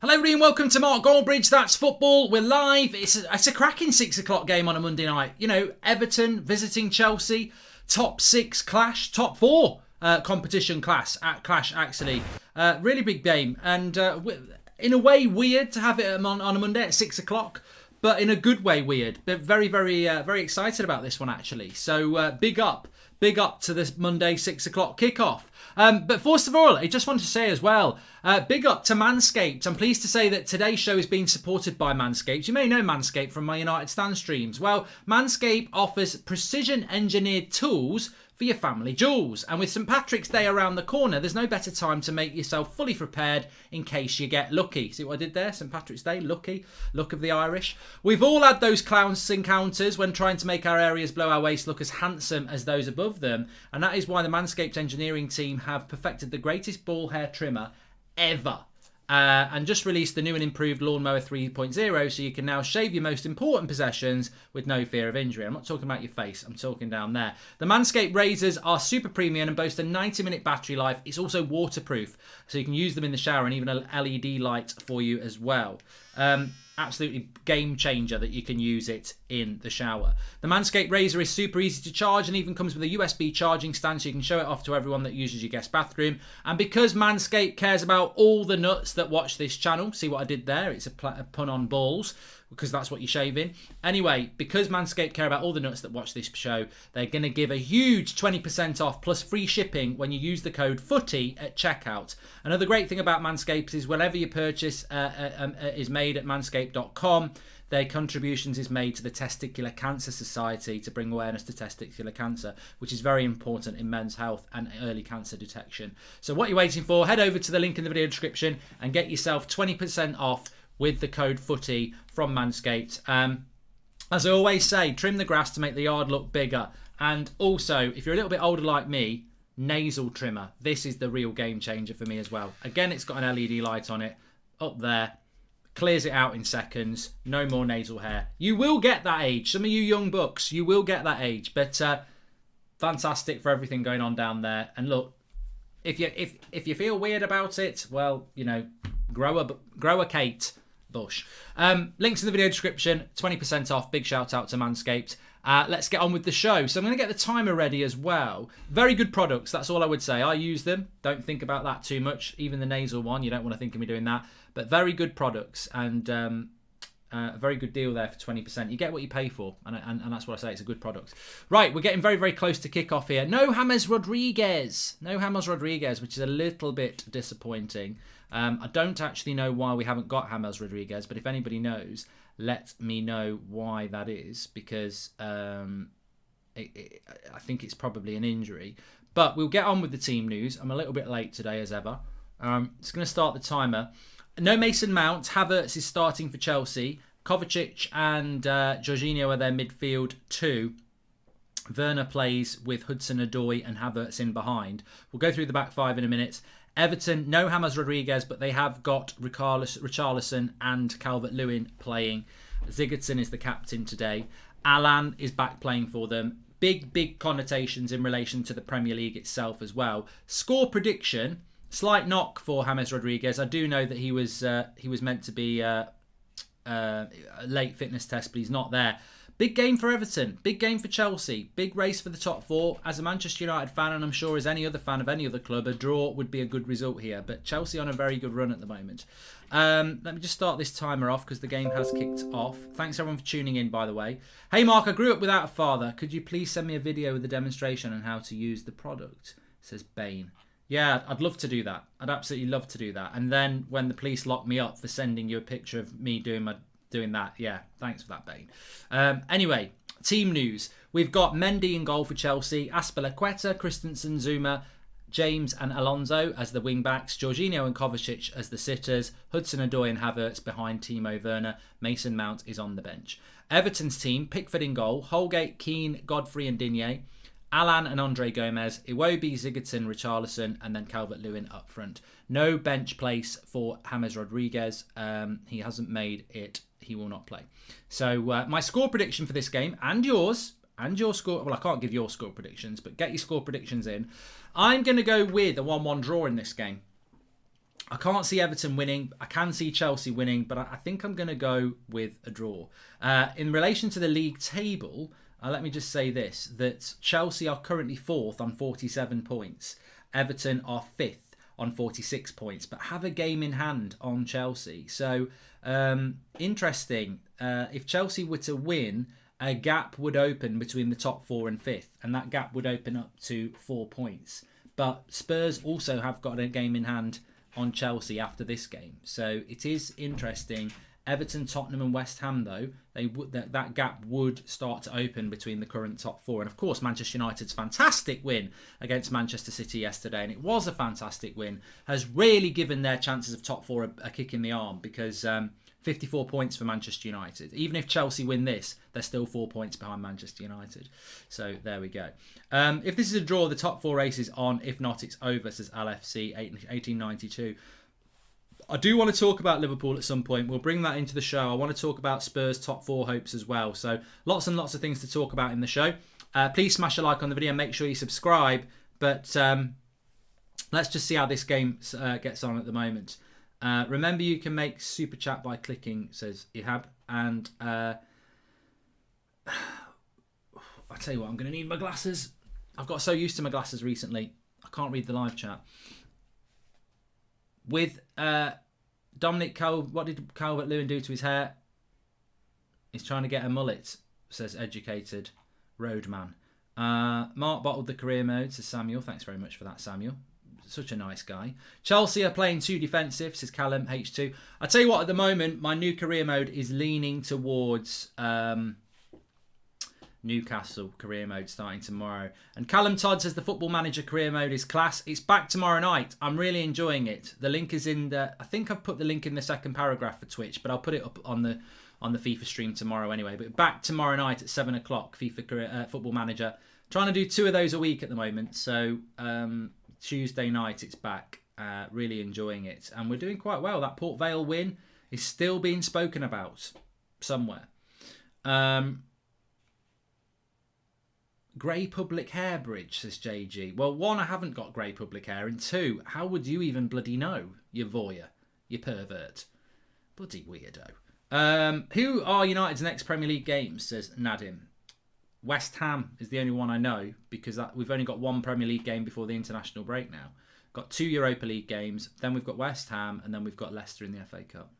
Hello everybody and welcome to Mark Goldbridge, That's Football. We're live. It's a cracking 6 o'clock game on a Monday night. You know, Everton visiting Chelsea, top 6 clash, top 4 competition clash actually. Really big game and in a way weird to have it on a Monday at 6 o'clock. But in a good way weird. But very excited about this one actually. So big up to this Monday 6 o'clock kickoff. But first of all, I just want to say as well, big up to Manscaped. I'm pleased to say that today's show is being supported by Manscaped. You may know Manscaped from my United Stand streams. Well, Manscaped offers precision engineered tools for your family jewels. And with St. Patrick's Day around the corner, there's no better time to make yourself fully prepared in case you get lucky. See what I did there? St. Patrick's Day, lucky, luck of the Irish. We've all had those clowns encounters when trying to make our areas below our waist look as handsome as those above them. And that is why the Manscaped engineering team have perfected the greatest ball hair trimmer ever. And just released the new and improved Lawnmower 3.0, so you can now shave your most important possessions with no fear of injury. I'm not talking about your face, I'm talking down there. The Manscaped razors are super premium and boast a 90-minute battery life. It's also waterproof, so you can use them in the shower and even an LED light for you as well. Absolutely game changer that you can use it in the shower. The Manscaped razor is super easy to charge and even comes with a USB charging stand, so you can show it off to everyone that uses your guest bathroom. And because Manscaped cares about all the nuts that watch this channel, see what I did there? It's a pun on balls, because that's what you're shaving. Anyway, because Manscaped care about all the nuts that watch this show, they're going to give a huge 20% off plus free shipping when you use the code FOOTY at checkout. Another great thing about Manscaped is whenever your purchase is made at manscaped.com, their contributions is made to the Testicular Cancer Society to bring awareness to testicular cancer, which is very important in men's health and early cancer detection. So what you're waiting for, head over to the link in the video description and get yourself 20% off with the code FOOTY from Manscaped. As I always say, trim the grass to make the yard look bigger. And also, if you're a little bit older like me, nasal trimmer. This is the real game changer for me as well. Again, it's got an LED light on it up there. Clears it out in seconds. No more nasal hair. You will get that age. Some of you young bucks, you will get that age. But fantastic for everything going on down there. And look, if you feel weird about it, well, you know, grow a Kate bush. Links in the video description. 20% off. Big shout out to Manscaped. Let's get on with the show. So I'm going to get the timer ready as well. Very good products. That's all I would say. I use them. Don't think about that too much. Even the nasal one. You don't want to think of me doing that. But very good products. And a very good deal there for 20%. You get what you pay for. And that's what I say. It's a good product. Right. We're getting very close to kick-off here. No James Rodriguez. No James Rodriguez, which is a little bit disappointing. I don't actually know why we haven't got James Rodriguez, but if anybody knows, let me know why that is, because I think it's probably an injury. But we'll get on with the team news. I'm a little bit late today, as ever. It's going to start the timer. No Mason Mount. Havertz is starting for Chelsea. Kovacic and Jorginho are their midfield 2. Werner plays with Hudson-Odoi and Havertz in behind. We'll go through the back 5 in a minute. Everton, no James Rodriguez, but they have got Richarlison and Calvert-Lewin playing. Sigurdsson is the captain today. Alan is back playing for them. Big connotations in relation to the Premier League itself as well. Score prediction, slight knock for James Rodriguez. I do know that he was meant to be a late fitness test, but he's not there. Big game for Everton, big game for Chelsea, big race for the top 4. As a Manchester United fan, and I'm sure as any other fan of any other club, a draw would be a good result here. But Chelsea on a very good run at the moment. Let me just start this timer off because the game has kicked off. Thanks everyone for tuning in, by the way. Hey Mark, I grew up without a father. Could you please send me a video with a demonstration on how to use the product? Says Bain. Yeah, I'd love to do that. I'd absolutely love to do that. And then when the police lock me up for sending you a picture of me doing that. Yeah, thanks for that, Bane. Anyway, team news. We've got Mendy in goal for Chelsea, Azpilicueta, Christensen, Zuma, James and Alonso as the wing-backs, Jorginho and Kovacic as the sitters, Hudson-Odoi and Havertz behind Timo Werner, Mason Mount is on the bench. Everton's team, Pickford in goal, Holgate, Keane, Godfrey and Digne, Alan and Andre Gomez, Iwobi, Sigurdsson, Richarlison, and then Calvert-Lewin up front. No bench place for James Rodriguez. He hasn't made it. He will not play. So my score prediction for this game, and yours, and your score... Well, I can't give your score predictions, but get your score predictions in. I'm going to go with a 1-1 draw in this game. I can't see Everton winning. I can see Chelsea winning, but I think I'm going to go with a draw. In relation to the league table, let me just say this, that Chelsea are currently 4th on 47 points. Everton are 5th on 46 points, but have a game in hand on Chelsea. So, interesting. If Chelsea were to win, a gap would open between the top 4 and 5th, and that gap would open up to 4 points. But Spurs also have got a game in hand on Chelsea after this game. So it is interesting. Everton, Tottenham and West Ham, though, that gap would start to open between the current top 4. And of course, Manchester United's fantastic win against Manchester City yesterday, and it was a fantastic win, has really given their chances of top 4 a kick in the arm, because 54 points for Manchester United. Even if Chelsea win this, they're still 4 points behind Manchester United. So there we go. If this is a draw, the top 4 race is on. If not, it's over, says LFC 1892. I do want to talk about Liverpool at some point. We'll bring that into the show. I want to talk about Spurs' top 4 hopes as well. So lots and lots of things to talk about in the show. Please smash a like on the video. Make sure you subscribe. But let's just see how this game gets on at the moment. Remember, you can make super chat by clicking, says Ihab. And I'll tell you what, I'm going to need my glasses. I've got so used to my glasses recently, I can't read the live chat. With Dominic what did Calvert-Lewin do to his hair? He's trying to get a mullet, says Educated Roadman. Mark bottled the career mode, says Samuel. Thanks very much for that, Samuel. Such a nice guy. Chelsea are playing too defensive, says Callum H2. I tell you what, at the moment, my new career mode is leaning towards Newcastle career mode starting tomorrow. And Callum Todd says the Football Manager career mode is class. It's back tomorrow night. I'm really enjoying it. The link is in the... I think I've put the link in the second paragraph for Twitch, but I'll put it up on the FIFA stream tomorrow anyway. But back tomorrow night at 7 o'clock, FIFA Football Manager. Trying to do 2 of those a week at the moment. So Tuesday night it's back. Really enjoying it. And we're doing quite well. That Port Vale win is still being spoken about somewhere. Grey public hair bridge, says JG. Well, 1, I haven't got grey public hair, and 2, how would you even bloody know, you voyeur, you pervert? Bloody weirdo. Who are United's next Premier League games, says Nadim. West Ham is the only one I know, because we've only got 1 Premier League game before the international break now. Got 2 Europa League games, then we've got West Ham, and then we've got Leicester in the FA Cup.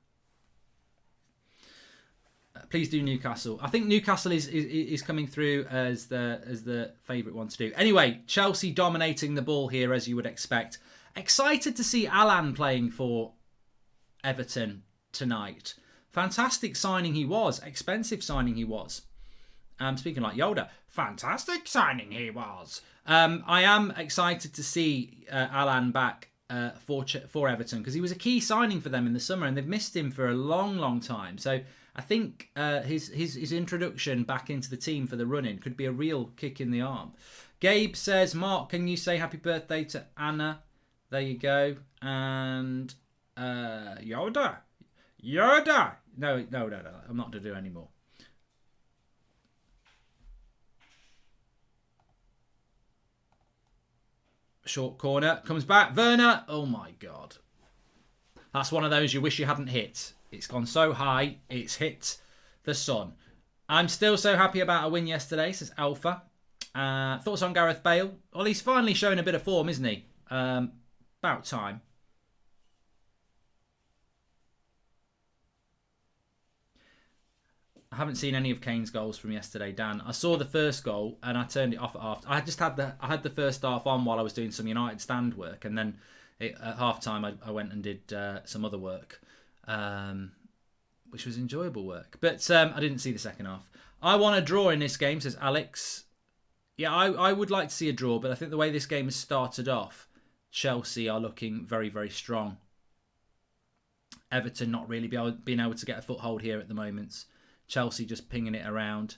Please do Newcastle. I think Newcastle is coming through as the favourite one to do. Anyway, Chelsea dominating the ball here, as you would expect. Excited to see Alan playing for Everton tonight. Fantastic signing he was. Expensive signing he was. Speaking like Yoda. Fantastic signing he was. I am excited to see Alan back for Everton, because he was a key signing for them in the summer, and they've missed him for a long, long time. So I think his introduction back into the team for the run-in could be a real kick in the arm. Gabe says, Mark, can you say happy birthday to Anna? There you go. And Yoda. No. I'm not going to do any more. Short corner. Comes back. Werner. Oh, my God. That's one of those you wish you hadn't hit. It's gone so high, it's hit the sun. I'm still so happy about a win yesterday, says Alpha. Thoughts on Gareth Bale? Well, he's finally showing a bit of form, isn't he? About time. I haven't seen any of Kane's goals from yesterday, Dan. I saw the first goal and I turned it off at half. I had the first half on while I was doing some United stand work, and then at half time I went and did some other work. Which was enjoyable work, but I didn't see the second half. I want a draw in this game, says Alex. Yeah, I would like to see a draw, but I think the way this game has started off, Chelsea are looking very, very strong. Everton not really being able to get a foothold here at the moment. Chelsea just pinging it around.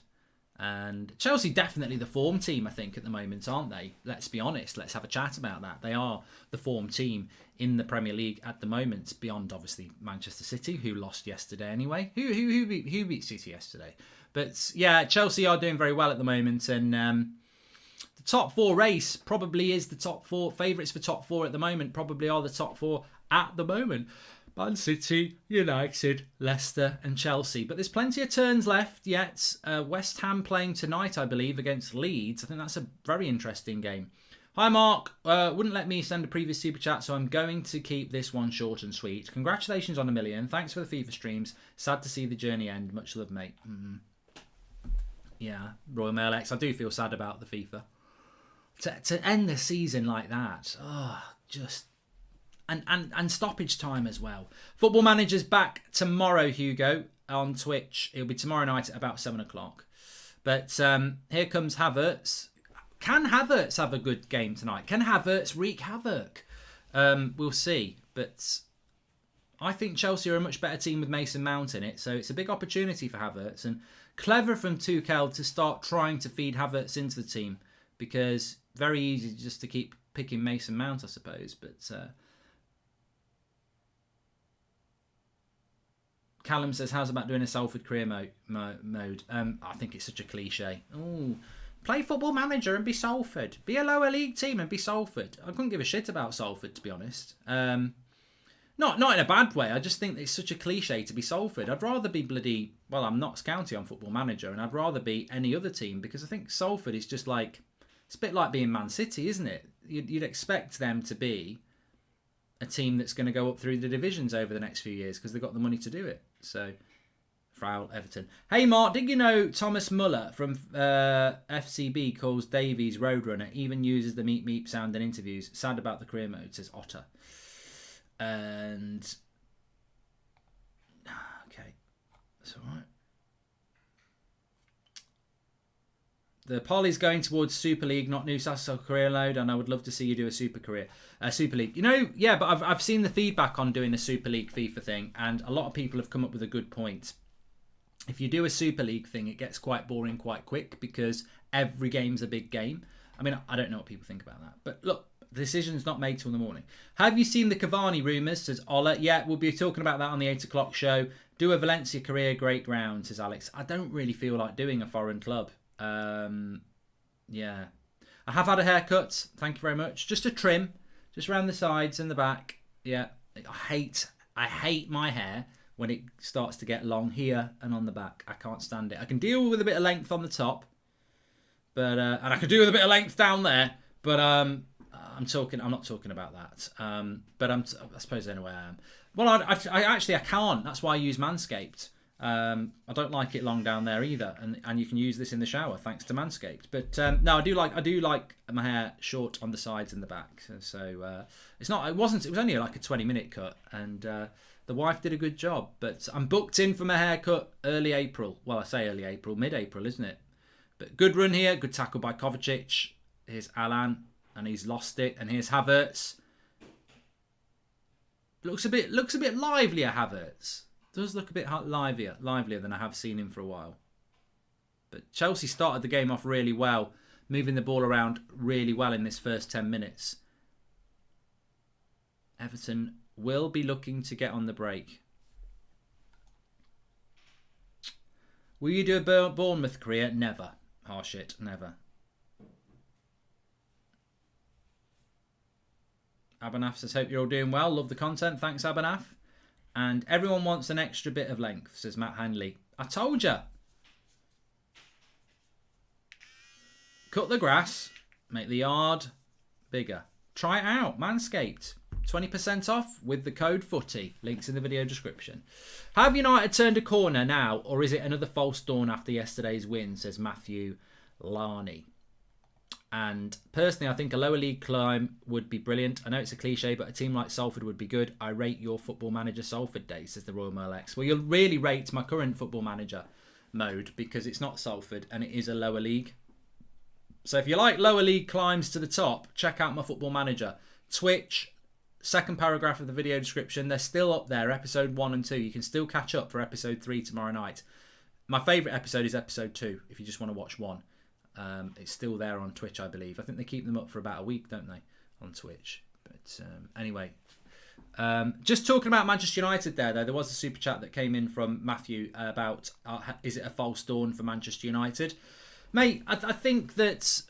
And Chelsea definitely the form team, I think, at the moment, aren't they? Let's be honest. Let's have a chat about that. They are the form team in the Premier League at the moment, beyond obviously Manchester City, who lost yesterday anyway. Who beat City yesterday? But yeah, Chelsea are doing very well at the moment, and the top 4 race probably is the top 4 favourites for top 4 at the moment. Probably are the top 4. at the moment. Man City, United, Leicester and Chelsea. But there's plenty of turns left yet. West Ham playing tonight, I believe, against Leeds. I think that's a very interesting game. Hi, Mark. Wouldn't let me send a previous super chat, so I'm going to keep this one short and sweet. Congratulations on 1 million. Thanks for the FIFA streams. Sad to see the journey end. Much love, mate. Yeah, Royal Mail X. I do feel sad about the FIFA. To end the season like that. Oh, just... And stoppage time as well. Football Manager's back tomorrow, Hugo, on Twitch. It'll be tomorrow night at about 7 o'clock. But here comes Havertz. Can Havertz have a good game tonight? Can Havertz wreak havoc? We'll see. But I think Chelsea are a much better team with Mason Mount in it. So it's a big opportunity for Havertz. And clever from Tuchel to start trying to feed Havertz into the team. Because very easy just to keep picking Mason Mount, I suppose. But... Callum says, how's about doing a Salford career mode? I think it's such a cliche. Oh, play Football Manager and be Salford. Be a lower league team and be Salford. I couldn't give a shit about Salford, to be honest. Not in a bad way. I just think it's such a cliche to be Salford. I'd rather be bloody... Well, I'm Notts County on Football Manager, and I'd rather be any other team, because I think Salford is just like... It's a bit like being Man City, isn't it? You'd expect them to be a team that's going to go up through the divisions over the next few years, because they've got the money to do it. So, Frau Everton. Hey, Mark, did you know Thomas Muller from FCB calls Davies Roadrunner, even uses the meep meep sound in interviews? Sad about the career mode, says Otter. And... Okay, that's all right. The poly's going towards Super League, not Newcastle career load, and I would love to see you do a Super League. Yeah, but I've seen the feedback on doing the Super League FIFA thing, and a lot of people have come up with a good point. If you do a Super League thing, it gets quite boring quite quick, because every game's a big game. I mean, I don't know what people think about that, but look, the decision's not made till the morning. Have you seen the Cavani rumours, says Ola? Yeah, we'll be talking about that on the 8 o'clock show. Do a Valencia career great ground, says Alex. I don't really feel like doing a foreign club. Yeah, I have had a haircut, thank you very much. Just a trim, just around the sides and the back. Yeah, I hate my hair when it starts to get long here and on the back. I can't stand it. I can deal with a bit of length on the top, but and I can do with a bit of length down there, but I'm not talking about that. But I suppose anyway I am. Well, I actually can't. That's why I use Manscaped. I don't like it long down there either, and you can use this in the shower thanks to Manscaped. But no, I do like my hair short on the sides and the back. So it was only like a 20-minute cut, and the wife did a good job. But I'm booked in for my haircut early April. Well, I say early April, mid-April, isn't it? But good run here, good tackle by Kovacic. Here's Alan, and he's lost it. And here's Havertz. Looks a bit livelier, Havertz. Does look a bit livelier than I have seen him for a while. But Chelsea started the game off really well, moving the ball around really well in this first 10 minutes. Everton will be looking to get on the break. Will you do a Bournemouth career? Never. Harsh it, never. Abanaf says, hope you're all doing well. Love the content. Thanks, Abanaf. And everyone wants an extra bit of length, says Matt Hanley. I told you. Cut the grass. Make the yard bigger. Try it out. Manscaped. 20% off with the code FOOTY. Links in the video description. Have United turned a corner now, or is it another false dawn after yesterday's win, says Matthew Larney. And personally, I think a lower league climb would be brilliant. I know it's a cliche, but a team like Salford would be good. I rate your Football Manager Salford days, says the Royal Mail X. Well, you'll really rate my current Football Manager mode, because it's not Salford and it is a lower league. So if you like lower league climbs to the top, check out my Football Manager. Twitch, second paragraph of the video description. They're still up there, episode 1 and 2. You can still catch up for episode 3 tomorrow night. My favourite episode is episode 2, if you just want to watch one. It's still there on Twitch, I believe. I think they keep them up for about a week, don't they, on Twitch? But anyway, just talking about Manchester United there was a super chat that came in from Matthew about is it a false dawn for Manchester United? Mate, I think that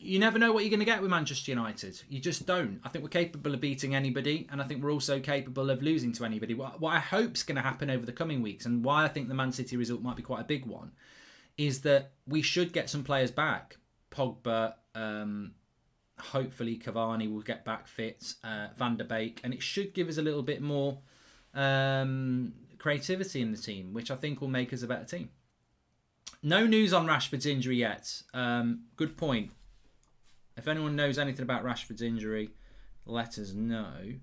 you never know what you're going to get with Manchester United. You just don't. I think we're capable of beating anybody, and I think we're also capable of losing to anybody. What I hope is going to happen over the coming weeks, and why I think the Man City result might be quite a big one, is that we should get some players back. Pogba, hopefully Cavani will get back fit, Van der Beek, and it should give us a little bit more creativity in the team, which I think will make us a better team. No news on Rashford's injury yet. Good point. If anyone knows anything about Rashford's injury, let us know,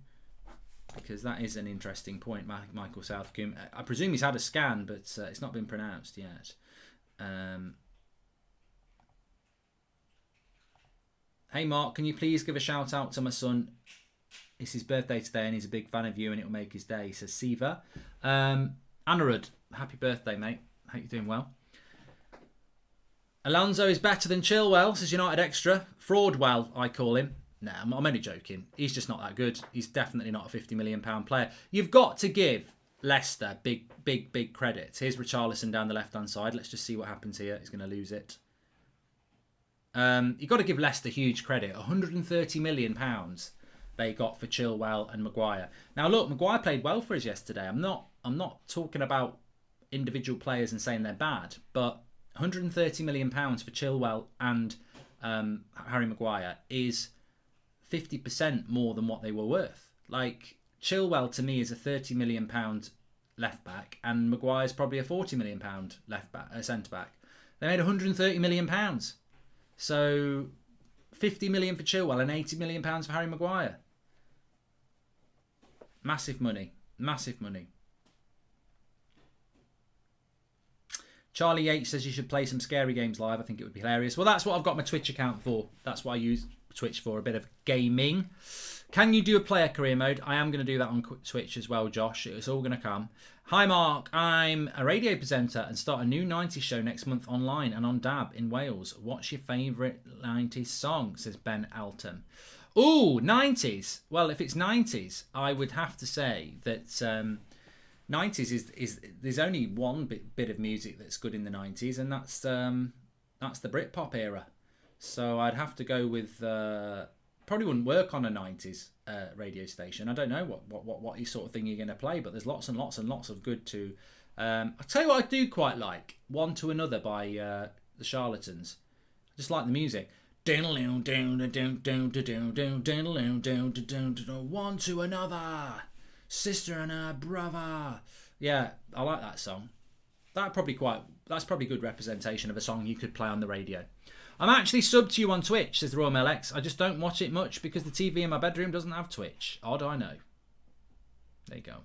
because that is an interesting point, Michael Southcombe. I presume he's had a scan, but it's not been pronounced yet. Hey Mark, can you please give a shout out to my son? It's his birthday today and he's a big fan of you and it'll make his day, says Siva. Anarud, happy birthday, mate. Hope you're doing well. Alonso is better than Chilwell, says United Extra. Fraudwell, I call him. Nah, I'm only joking. He's just not that good. He's definitely not a £50 million player. You've got to give Leicester big credit. Here's Richarlison down the left-hand side. Let's just see what happens here. He's going to lose it. You've got to give Leicester huge credit. £130 million they got for Chilwell and Maguire. Now look, Maguire played well for us yesterday. I'm not talking about individual players and saying they're bad, but £130 million for Chilwell and Harry Maguire is 50% more than what they were worth. Like, Chilwell to me is a £30 million left back, and Maguire's probably a £40 million left back, centre back. They made £130 million. So 50 million for Chilwell and 80 million pounds for Harry Maguire. Massive money. Massive money. Charlie Yates says you should play some scary games live. I think it would be hilarious. Well, that's what I've got my Twitch account for. That's why I use Twitch for, a bit of gaming. Can you do a player career mode? I am going to do that on Twitch as well, Josh. It's all going to come. Hi, Mark. I'm a radio presenter and start a new 90s show next month online and on DAB in Wales. What's your favourite 90s song? Says Ben Alton. Ooh, 90s. Well, if it's 90s, I would have to say that 90s is there's only one bit of music that's good in the 90s, and that's the Britpop era. So I'd have to go with probably wouldn't work on a 90s radio station. I don't know what sort of thing you're going to play, but there's lots and lots and lots of good to. I'll tell you what I do quite like. One to Another by the Charlatans. I just like the music. One to Another, sister and her brother. Yeah, I like that song. That's probably good representation of a song you could play on the radio. I'm actually subbed to you on Twitch, says the Royal Mail X. I just don't watch it much because the TV in my bedroom doesn't have Twitch. Odd, I know. There you go.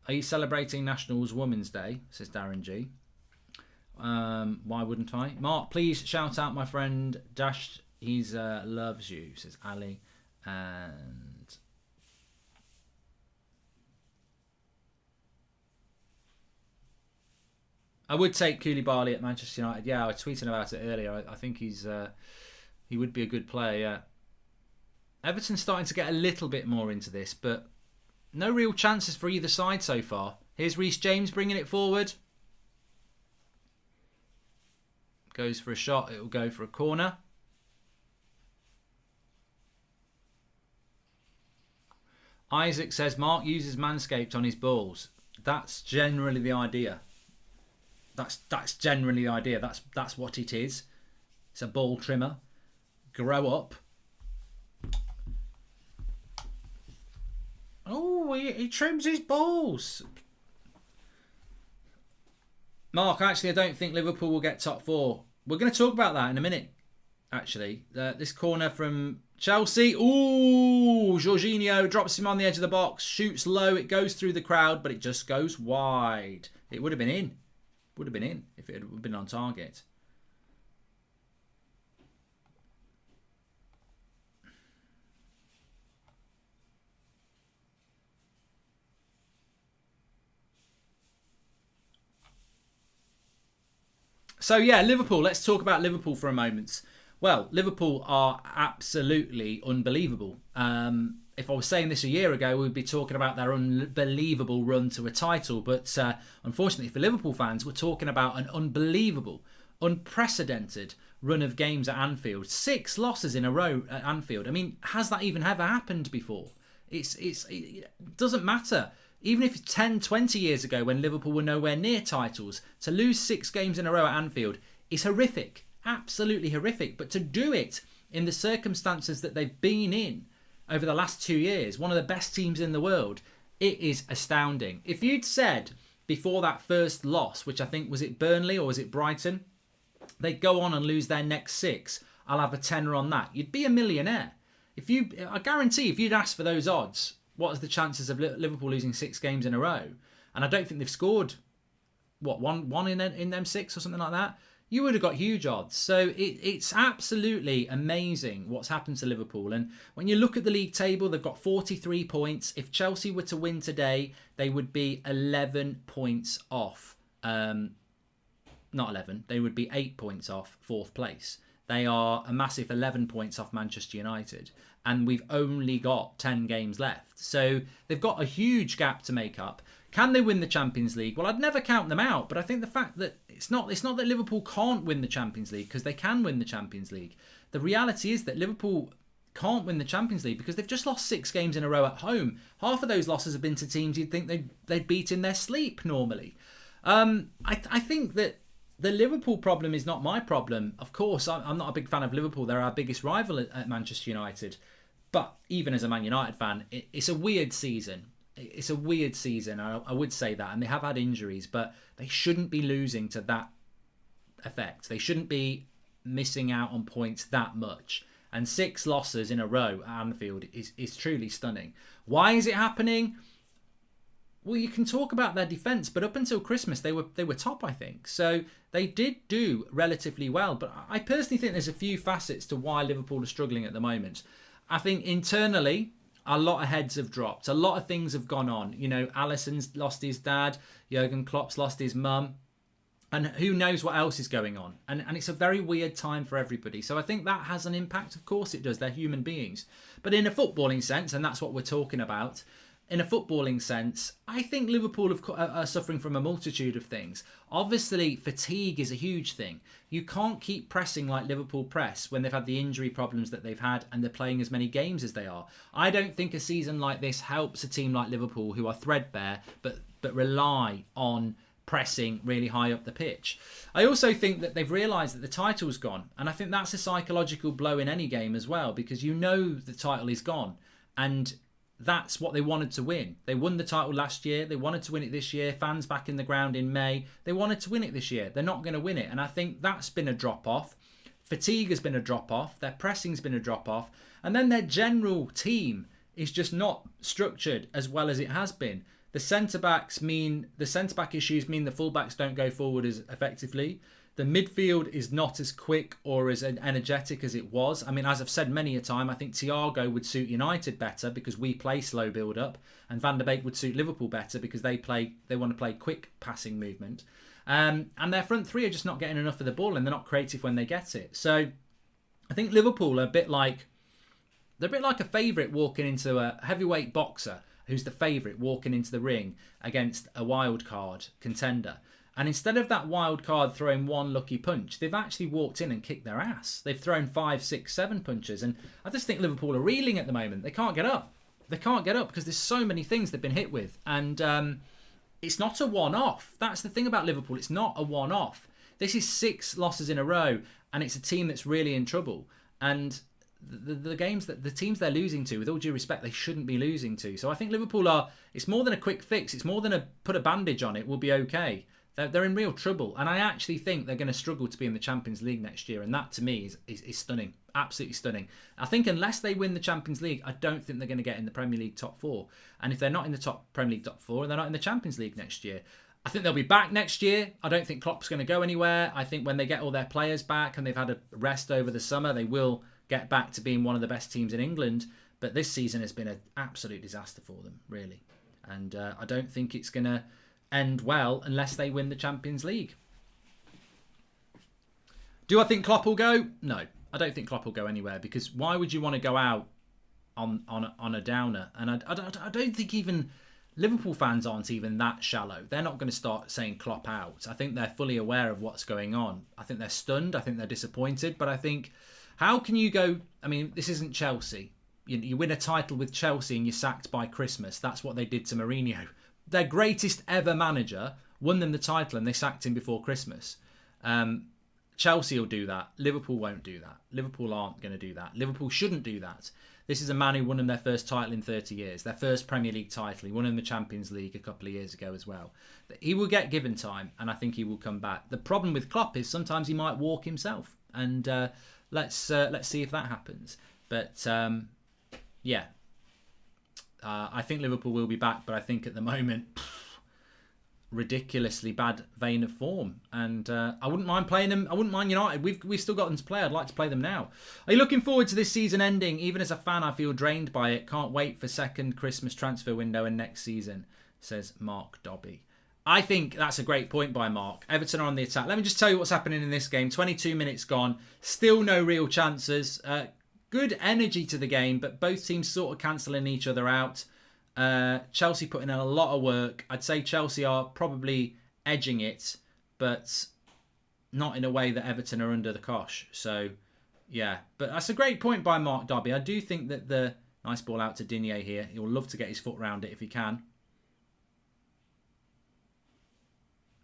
Are you celebrating Nationals Women's Day, says Darren G. Why wouldn't I? Mark, please shout out my friend Dash. He's loves you, says Ali. And I would take Koulibaly at Manchester United. Yeah, I was tweeting about it earlier. I think he would be a good player, yeah. Everton's starting to get a little bit more into this, but no real chances for either side so far. Here's Reece James bringing it forward. Goes for a shot. It will go for a corner. Isaac says Mark uses Manscaped on his balls. That's generally the idea. That's generally the idea. That's what it is. It's a ball trimmer. Grow up. Oh, he trims his balls. Mark, actually, I don't think Liverpool will get top four. We're going to talk about that in a minute, actually. This corner from Chelsea. Ooh, Jorginho drops him on the edge of the box. Shoots low. It goes through the crowd, but it just goes wide. It would have been in. Would have been in if it had been on target. So yeah, Liverpool. Let's talk about Liverpool for a moment. Well, Liverpool are absolutely unbelievable. If I was saying this a year ago, we'd be talking about their unbelievable run to a title. But unfortunately for Liverpool fans, we're talking about an unbelievable, unprecedented run of games at Anfield. 6 losses in a row at Anfield. I mean, has that even ever happened before? It doesn't matter. Even if 10, 20 years ago when Liverpool were nowhere near titles, to lose 6 games in a row at Anfield is horrific. Absolutely horrific. But to do it in the circumstances that they've been in over the last 2 years, one of the best teams in the world, it is astounding. If you'd said before that first loss, which I think was it Burnley or was it Brighton, they'd go on and lose their next 6, I'll have a tenner on that. You'd be a millionaire. I guarantee if you'd asked for those odds, what is the chances of Liverpool losing 6 games in a row? And I don't think they've scored, one in them 6 or something like that. You would have got huge odds. So it's absolutely amazing what's happened to Liverpool. And when you look at the league table, they've got 43 points. If Chelsea were to win today, they would be 11 points off. Not 11. They would be 8 points off 4th place. They are a massive 11 points off Manchester United. And we've only got 10 games left. So they've got a huge gap to make up. Can they win the Champions League? Well, I'd never count them out, but I think the fact that it's not that Liverpool can't win the Champions League, because they can win the Champions League. The reality is that Liverpool can't win the Champions League because they've just lost 6 games in a row at home. Half of those losses have been to teams you'd think they'd beat in their sleep normally. I think that the Liverpool problem is not my problem. Of course, I'm not a big fan of Liverpool. They're our biggest rival at Manchester United. But even as a Man United fan, it's a weird season. It's a weird season, I would say that. And they have had injuries, but they shouldn't be losing to that effect. They shouldn't be missing out on points that much. And 6 losses in a row at Anfield is truly stunning. Why is it happening? Well, you can talk about their defence, but up until Christmas, they were top, I think. So they did do relatively well. But I personally think there's a few facets to why Liverpool are struggling at the moment. I think internally, a lot of heads have dropped. A lot of things have gone on. You know, Alisson's lost his dad. Jurgen Klopp's lost his mum. And who knows what else is going on. And it's a very weird time for everybody. So I think that has an impact. Of course it does. They're human beings. But in a footballing sense, and that's what we're talking about, in a footballing sense, I think Liverpool are suffering from a multitude of things. Obviously, fatigue is a huge thing. You can't keep pressing like Liverpool press when they've had the injury problems that they've had and they're playing as many games as they are. I don't think a season like this helps a team like Liverpool, who are threadbare, but rely on pressing really high up the pitch. I also think that they've realised that the title's gone. And I think that's a psychological blow in any game as well, because you know the title is gone. And that's what they wanted to win. They won the title last year. They wanted to win it this year. Fans back in the ground in May. They wanted to win it this year. They're not going to win it. And I think that's been a drop-off. Fatigue has been a drop-off. Their pressing's been a drop-off. And then their general team is just not structured as well as it has been. The centre-back issues mean the full-backs don't go forward as effectively. The midfield is not as quick or as energetic as it was. I mean, as I've said many a time, I think Thiago would suit United better because we play slow build-up, and Van der Beek would suit Liverpool better because they want to play quick passing movement. And their front three are just not getting enough of the ball, and they're not creative when they get it. So I think Liverpool are a bit like a favourite walking into a heavyweight boxer who's the favourite walking into the ring against a wild card contender. And instead of that wild card throwing one lucky punch, they've actually walked in and kicked their ass. They've thrown 5, 6, 7 punches. And I just think Liverpool are reeling at the moment. They can't get up. They can't get up because there's so many things they've been hit with. And it's not a one-off. That's the thing about Liverpool. It's not a one-off. This is 6 losses in a row, and it's a team that's really in trouble. And the teams they're losing to, with all due respect, they shouldn't be losing to. So I think Liverpool it's more than a quick fix. It's more than put a bandage on it, we'll be okay. They're in real trouble, and I actually think they're going to struggle to be in the Champions League next year, and that to me is stunning, absolutely stunning. I think unless they win the Champions League, I don't think they're going to get in the Premier League top 4. And if they're not in the Premier League top 4, they're not in the Champions League next year. I think they'll be back next year. I don't think Klopp's going to go anywhere. I think when they get all their players back and they've had a rest over the summer, they will get back to being one of the best teams in England. But this season has been an absolute disaster for them, really. And I don't think it's going to end well unless they win the Champions League. Do I think Klopp will go? No. I don't think Klopp will go anywhere, because why would you want to go out on a downer? And I don't think even Liverpool fans aren't even that shallow. They're not going to start saying Klopp out. I think they're fully aware of what's going on. I think they're stunned. I think they're disappointed. But I think, how can you go... I mean, this isn't Chelsea. You win a title with Chelsea and you're sacked by Christmas. That's what they did to Mourinho. Their greatest ever manager won them the title and they sacked him before Christmas. Chelsea will do that. Liverpool won't do that. Liverpool aren't going to do that. Liverpool shouldn't do that. This is a man who won them their first title in 30 years, their first Premier League title. He won them the Champions League a couple of years ago as well. He will get given time, and I think he will come back. The problem with Klopp is sometimes he might walk himself, and let's see if that happens. But I think Liverpool will be back, but I think at the moment, ridiculously bad vein of form, and I wouldn't mind playing them. I wouldn't mind United. We've still got them to play. I'd like to play them now. Are you looking forward to this season ending? Even as a fan, I feel drained by it. Can't wait for second Christmas transfer window and next season, says Mark Dobby. I think that's a great point by Mark. Everton are on the attack. Let me just tell you what's happening in this game. 22 minutes gone. Still no real chances. Good energy to the game, but both teams sort of cancelling each other out. Chelsea putting in a lot of work. I'd say Chelsea are probably edging it, but not in a way that Everton are under the cosh. So, yeah. But that's a great point by Mark Dobby. I do think that the... Nice ball out to Digne here. He'll love to get his foot round it if he can.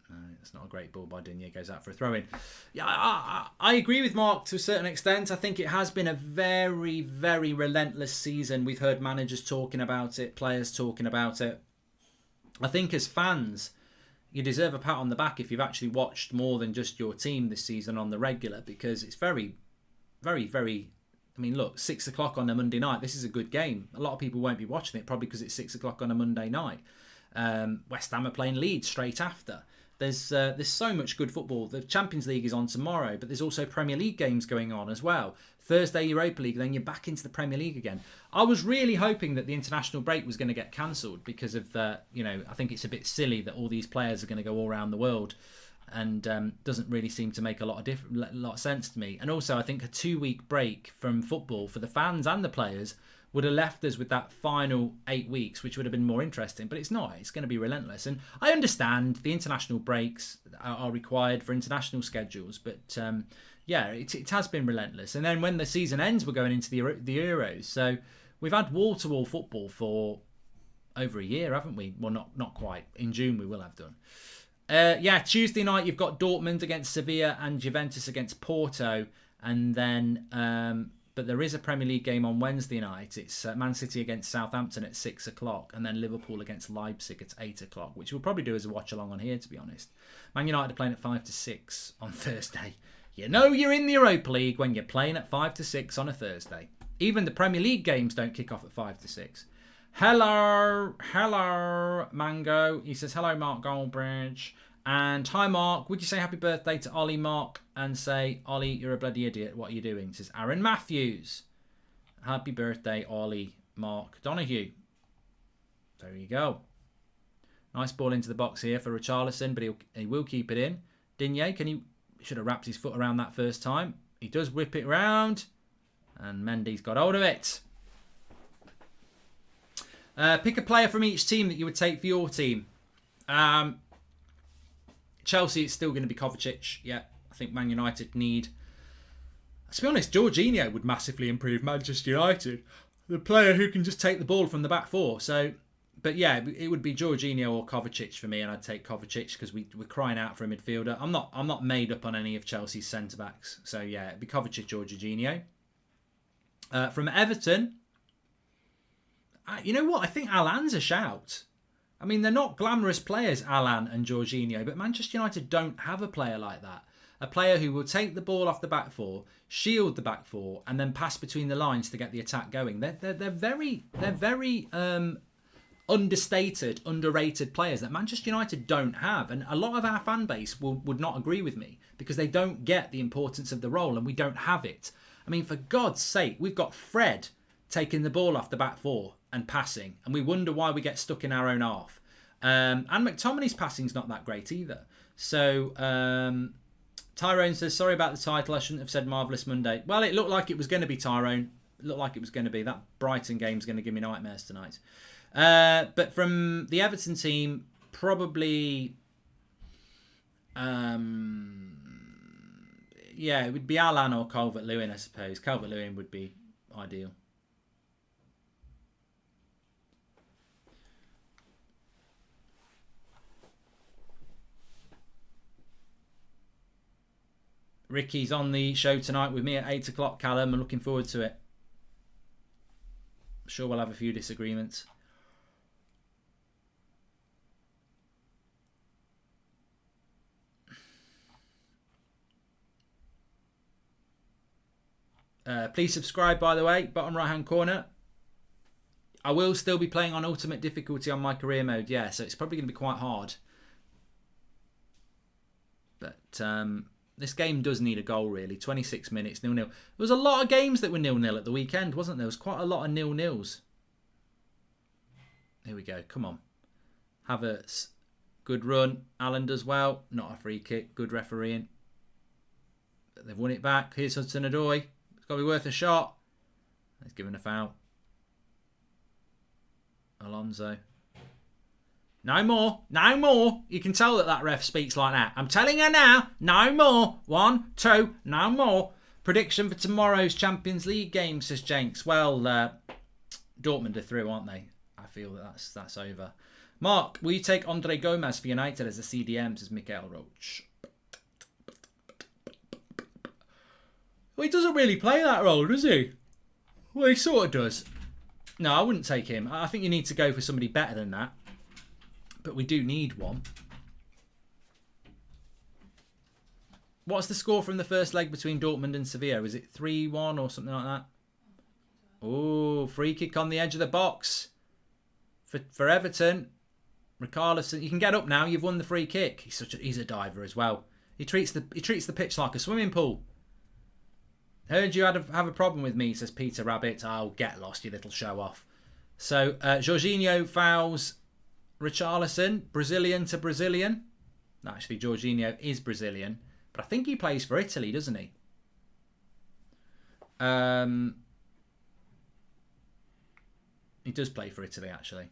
No, that's not a great ball by Digne. Goes out for a throw-in. Yeah, I agree with Mark to a certain extent. I think it has been a very, very relentless season. We've heard managers talking about it, players talking about it. I think as fans, you deserve a pat on the back if you've actually watched more than just your team this season on the regular, because it's very, very, very... I mean, look, 6 o'clock on a Monday night. This is a good game. A lot of people won't be watching it, probably because it's 6 o'clock on a Monday night. West Ham are playing Leeds straight after. There's so much good football. The Champions League is on tomorrow, but there's also Premier League games going on as well. Thursday, Europa League, then you're back into the Premier League again. I was really hoping that the international break was going to get cancelled because of, I think it's a bit silly that all these players are going to go all around the world, and doesn't really seem to make a lot of sense to me. And also, I think a 2-week break from football for the fans and the players would have left us with that final 8 weeks, which would have been more interesting. But it's not. It's going to be relentless. And I understand the international breaks are required for international schedules. But it has been relentless. And then when the season ends, we're going into the Euros. So we've had wall-to-wall football for over a year, haven't we? Well, not quite. In June, we will have done. Tuesday night, you've got Dortmund against Sevilla and Juventus against Porto. And then... but there is a Premier League game on Wednesday night. It's Man City against Southampton at 6 o'clock, and then Liverpool against Leipzig at 8 o'clock, which we'll probably do as a watch-along on here, to be honest. Man United are playing at 5 to 6 on Thursday. You know you're in the Europa League when you're playing at 5 to 6 on a Thursday. Even the Premier League games don't kick off at 5 to 6. Hello, Mango. He says, hello, Mark Goldbridge. And hi, Mark. Would you say happy birthday to Ollie, Mark? And say, Ollie, you're a bloody idiot. What are you doing? Says Aaron Matthews. Happy birthday, Ollie, Mark Donahue. There you go. Nice ball into the box here for Richarlison, but he will keep it in. Digne, should have wrapped his foot around that first time. He does whip it round. And Mendy's got hold of it. Pick a player from each team that you would take for your team. Chelsea, it's still going to be Kovacic. Yeah, I think Man United need... To be honest, Jorginho would massively improve Manchester United. The player who can just take the ball from the back four. So, but yeah, it would be Jorginho or Kovacic for me, and I'd take Kovacic because we're crying out for a midfielder. I'm not made up on any of Chelsea's centre-backs. So yeah, it'd be Kovacic or Jorginho. From Everton, you know what? I think Alan's a shout. I mean, they're not glamorous players, Alan and Jorginho, but Manchester United don't have a player like that. A player who will take the ball off the back four, shield the back four, and then pass between the lines to get the attack going. They're very understated, underrated players that Manchester United don't have. And a lot of our fan base would not agree with me because they don't get the importance of the role and we don't have it. I mean, for God's sake, we've got Fred taking the ball off the back four and passing, and we wonder why we get stuck in our own half. And McTominay's passing's not that great either. So Tyrone says, sorry about the title. I shouldn't have said Marvellous Monday. Well, it looked like it was going to be, Tyrone. It looked like it was going to be. That Brighton game's going to give me nightmares tonight. But from the Everton team, probably... yeah, it would be Alan or Calvert-Lewin, I suppose. Calvert-Lewin would be ideal. Ricky's on the show tonight with me at 8 o'clock, Callum. I'm looking forward to it. I'm sure we'll have a few disagreements. Please subscribe, by the way, bottom right hand corner. I will still be playing on ultimate difficulty on my career mode, yeah, so it's probably going to be quite hard. But this game does need a goal, really. 26 minutes, 0-0. There was a lot of games that were 0-0 at the weekend, wasn't there? There was quite a lot of 0-0s. Here we go, come on. Havertz, good run. Allen does well, not a free kick, good refereeing. But they've won it back. Here's Hudson-Odoi. It's got to be worth a shot. He's given a foul. Alonso. No more. No more. You can tell that ref speaks like that. I'm telling you now. No more. 1, 2. No more. Prediction for tomorrow's Champions League game, says Jenks. Well, Dortmund are through, aren't they? I feel that's over. Mark, will you take Andre Gomez for United as a CDM, says Mikael Roach. Well, he doesn't really play that role, does he? Well, he sort of does. No, I wouldn't take him. I think you need to go for somebody better than that. But we do need one. What's the score from the first leg between Dortmund and Sevilla? Was it 3-1 or something like that? Oh, free kick on the edge of the box. For Everton. Richarlison, you can get up now. You've won the free kick. He's a diver as well. He treats the pitch like a swimming pool. Heard you have a problem with me, says Peter Rabbit. Oh, get lost, you little show off. So, Jorginho fouls Richarlison, Brazilian to Brazilian. No, actually, Jorginho is Brazilian. But I think he plays for Italy, doesn't he? He does play for Italy, actually.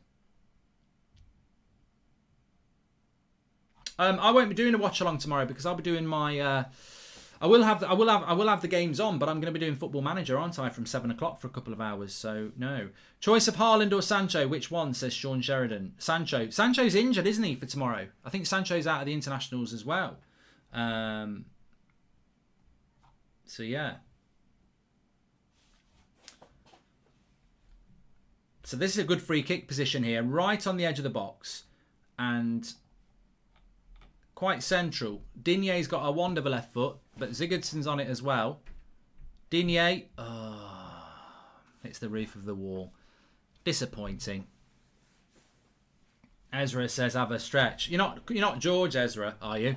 I won't be doing a watch along tomorrow because I'll be doing my... I will have the games on, but I'm going to be doing Football Manager, aren't I, from 7 o'clock for a couple of hours. So no choice of Haaland or Sancho. Which one, says Sean Sheridan? Sancho. Sancho's injured, isn't he, for tomorrow? I think Sancho's out of the internationals as well. So yeah. So this is a good free kick position here, right on the edge of the box, and quite central. Digne's got a wonderful left foot, but Sigurdsson's on it as well. Digne, hits the roof of the wall. Disappointing. Ezra says, have a stretch. You're not George Ezra, are you?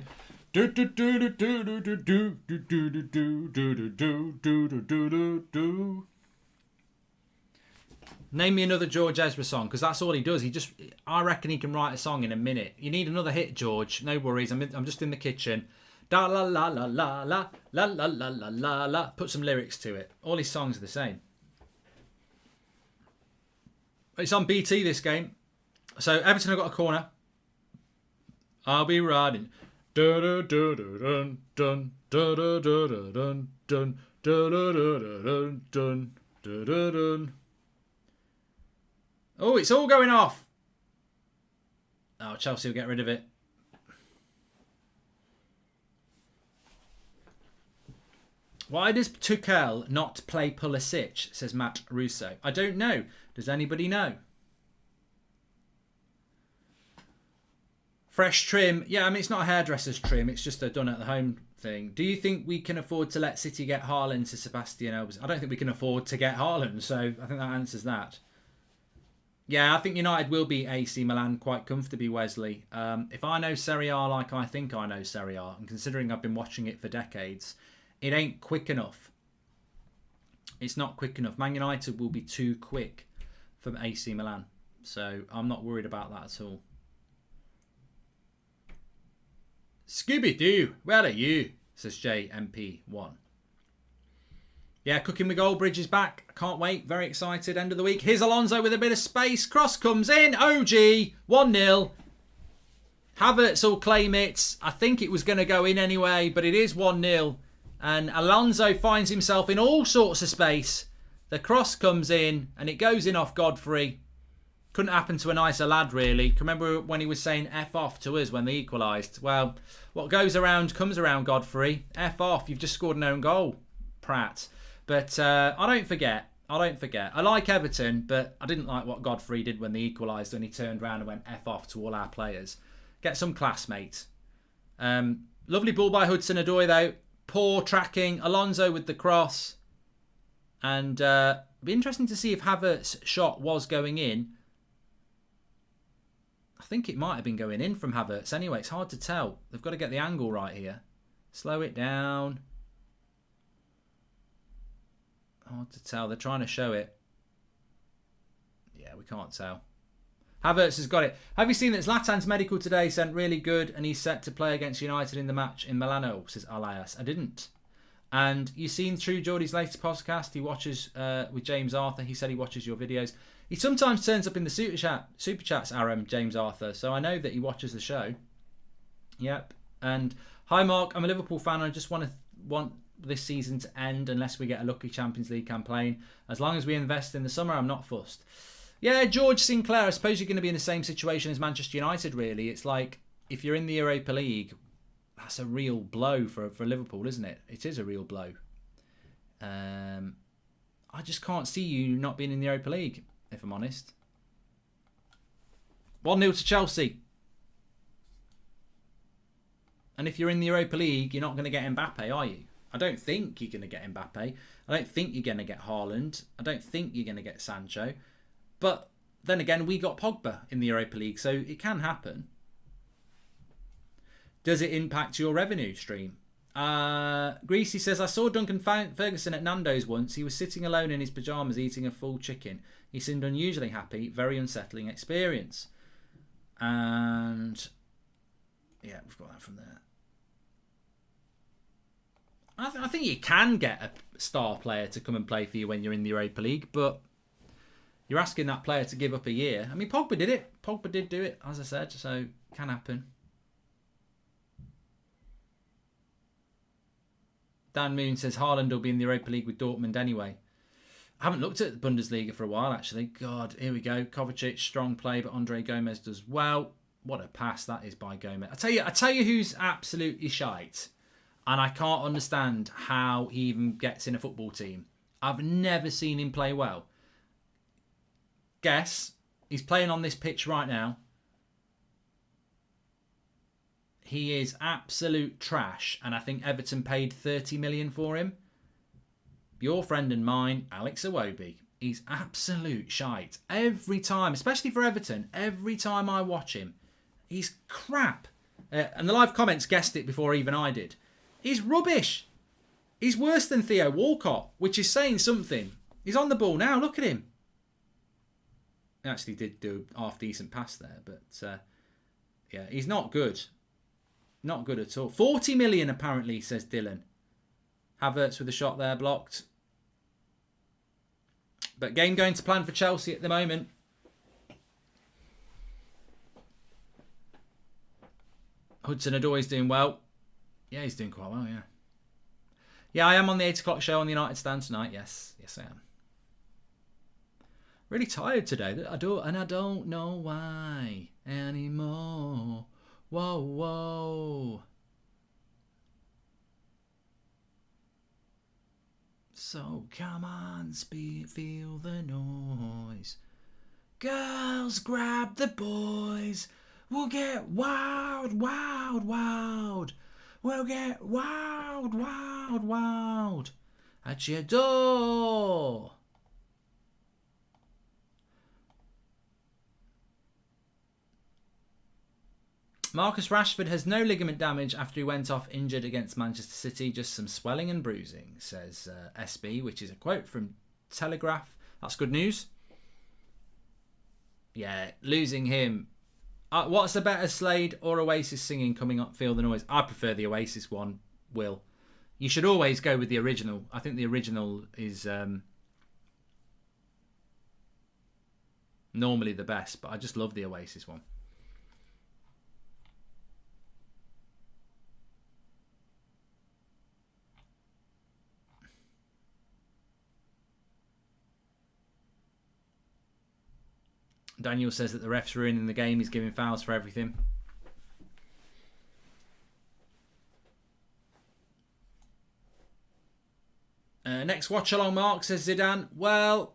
Name me another George Ezra song, because that's all he does. I reckon he can write a song in a minute. You need another hit, George. No worries. I'm just in the kitchen. Da la la la la la la la la la la la. Put some lyrics to it. All his songs are the same. It's on BT, this game. So Everton have got a corner. I'll be riding. Dun dun dun dun dun dun dun dun dun dun dun dun. Oh, it's all going off. Oh, Chelsea will get rid of it. Why does Tuchel not play Pulisic, says Matt Russo? I don't know. Does anybody know? Fresh trim. Yeah, I mean, it's not a hairdresser's trim. It's just a done at the home thing. Do you think we can afford to let City get Haaland to Sebastian Elbers? I don't think we can afford to get Haaland, so I think that answers that. Yeah, I think United will beat AC Milan quite comfortably, Wesley. If I know Serie A like I think I know Serie A, and considering I've been watching it for decades, it ain't quick enough. It's not quick enough. Man United will be too quick for AC Milan. So I'm not worried about that at all. Scooby-Doo, where are you? says JMP1. Yeah, Cooking with Goldbridge is back. I can't wait. Very excited. End of the week. Here's Alonso with a bit of space. Cross comes in. OG. 1-0. Havertz will claim it. I think it was going to go in anyway, but it is 1-0. And Alonso finds himself in all sorts of space. The cross comes in and it goes in off Godfrey. Couldn't happen to a nicer lad, really. Remember when he was saying F off to us when they equalised? Well, what goes around comes around, Godfrey. F off, you've just scored an own goal, Pratt. But I don't forget. I like Everton, but I didn't like what Godfrey did when they equalised, when he turned around and went F off to all our players. Get some class, mate. Lovely ball by Hudson-Odoi, though. Poor tracking. Alonso with the cross. And it'd be interesting to see if Havertz's shot was going in. I think it might have been going in from Havertz. Anyway, it's hard to tell. They've got to get the angle right here. Slow it down. Hard to tell. They're trying to show it. Yeah, we can't tell. Havertz has got it. Have you seen that Zlatan's medical today sent really good and he's set to play against United in the match in Milano, says Elias. I didn't. And you've seen through Geordie's latest podcast, he watches with James Arthur. He said he watches your videos. He sometimes turns up in the super chats, Aram, James Arthur. So I know that he watches the show. Yep. And hi, Mark. I'm a Liverpool fan. I just want this season to end unless we get a lucky Champions League campaign. As long as we invest in the summer, I'm not fussed. Yeah, George Sinclair, I suppose you're going to be in the same situation as Manchester United, really. It's like, if you're in the Europa League, that's a real blow for Liverpool, isn't it? It is a real blow. I just can't see you not being in the Europa League, if I'm honest. 1-0 to Chelsea. And if you're in the Europa League, you're not going to get Mbappe, are you? I don't think you're going to get Mbappe. I don't think you're going to get Haaland. I don't think you're going to get Sancho. But then again, we got Pogba in the Europa League, so it can happen. Does it impact your revenue stream? Greasy says, I saw Duncan Ferguson at Nando's once. He was sitting alone in his pyjamas eating a full chicken. He seemed unusually happy. Very unsettling experience. And yeah, we've got that from there. I think you can get a star player to come and play for you when you're in the Europa League, but you're asking that player to give up a year. I mean, Pogba did it. Pogba did do it, as I said, so can happen. Dan Moon says Haaland will be in the Europa League with Dortmund anyway. I haven't looked at the Bundesliga for a while, actually. God, here we go. Kovacic, strong play, but Andre Gomez does well. What a pass that is by Gomez. I tell you who's absolutely shite. And I can't understand how he even gets in a football team. I've never seen him play well. Guess. He's playing on this pitch right now. He is absolute trash. And I think Everton paid 30 million for him. Your friend and mine, Alex Iwobi. He's absolute shite. Every time, especially for Everton, every time I watch him, he's crap. And the live comments guessed it before even I did. He's rubbish. He's worse than Theo Walcott, which is saying something. He's on the ball now. Look at him. He actually did do a half-decent pass there, but yeah, he's not good. Not good at all. 40 million apparently, says Dylan. Havertz with a shot there blocked. But game going to plan for Chelsea at the moment. Hudson-Odoi's doing well. Yeah, he's doing quite well, yeah. Yeah, I am on the 8 o'clock show on the United Stand tonight. Yes, I am. Really tired today. I don't know why anymore. Whoa. So come on, feel the noise. Girls, grab the boys. We'll get wild. We'll get wild at your door. Marcus Rashford has no ligament damage after he went off injured against Manchester City. Just some swelling and bruising, says SB, which is a quote from Telegraph. That's good news. Yeah, losing him. What's the better, Slade or Oasis singing Coming Up Feel the Noise? I prefer the Oasis one, Will. You should always go with the original. I think the original is normally the best, but I just love the Oasis one. Daniel says that the ref's ruining the game. He's giving fouls for everything. Next watch along, Mark, says Zidane. Well,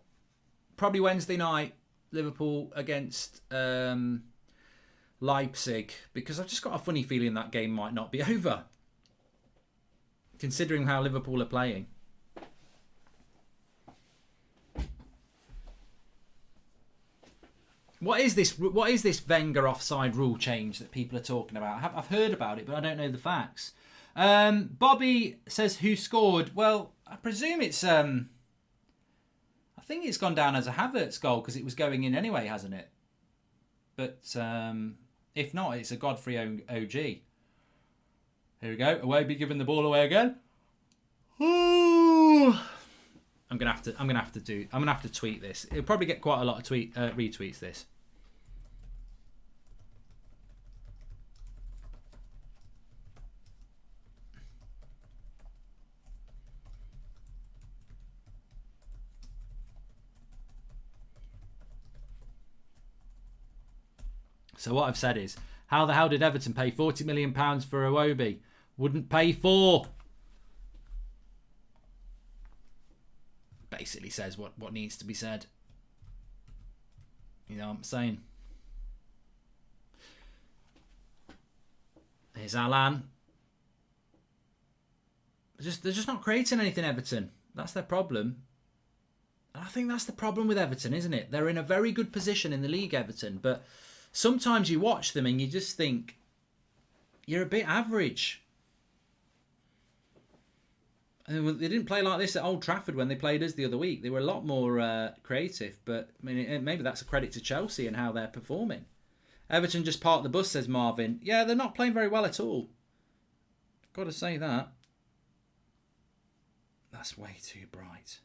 probably Wednesday night, Liverpool against Leipzig, because I've just got a funny feeling that game might not be over, considering how Liverpool are playing. What is this Wenger offside rule change that people are talking about? I've heard about it, but I don't know the facts. Bobby says, who scored? Well, I presume it's... I think it's gone down as a Havertz goal because it was going in anyway, hasn't it? But if not, it's a Godfrey OG. Here we go. Away, giving the ball away again. Ooh. I'm gonna have to tweet this. It'll probably get quite a lot of retweets. This. So what I've said is, how the hell did Everton pay £40 million for Iwobi? Wouldn't pay for. Basically says what needs to be said. You know what I'm saying? Here's Alan. They're just not creating anything, Everton. That's their problem. And I think that's the problem with Everton, isn't it? They're in a very good position in the league, Everton, but sometimes you watch them and you just think you're a bit average. And they didn't play like this at Old Trafford when they played us the other week. They were a lot more creative, but I mean, maybe that's a credit to Chelsea and how they're performing. Everton just parked the bus, says Marvin. Yeah, they're not playing very well at all. Got to say that. That's way too bright.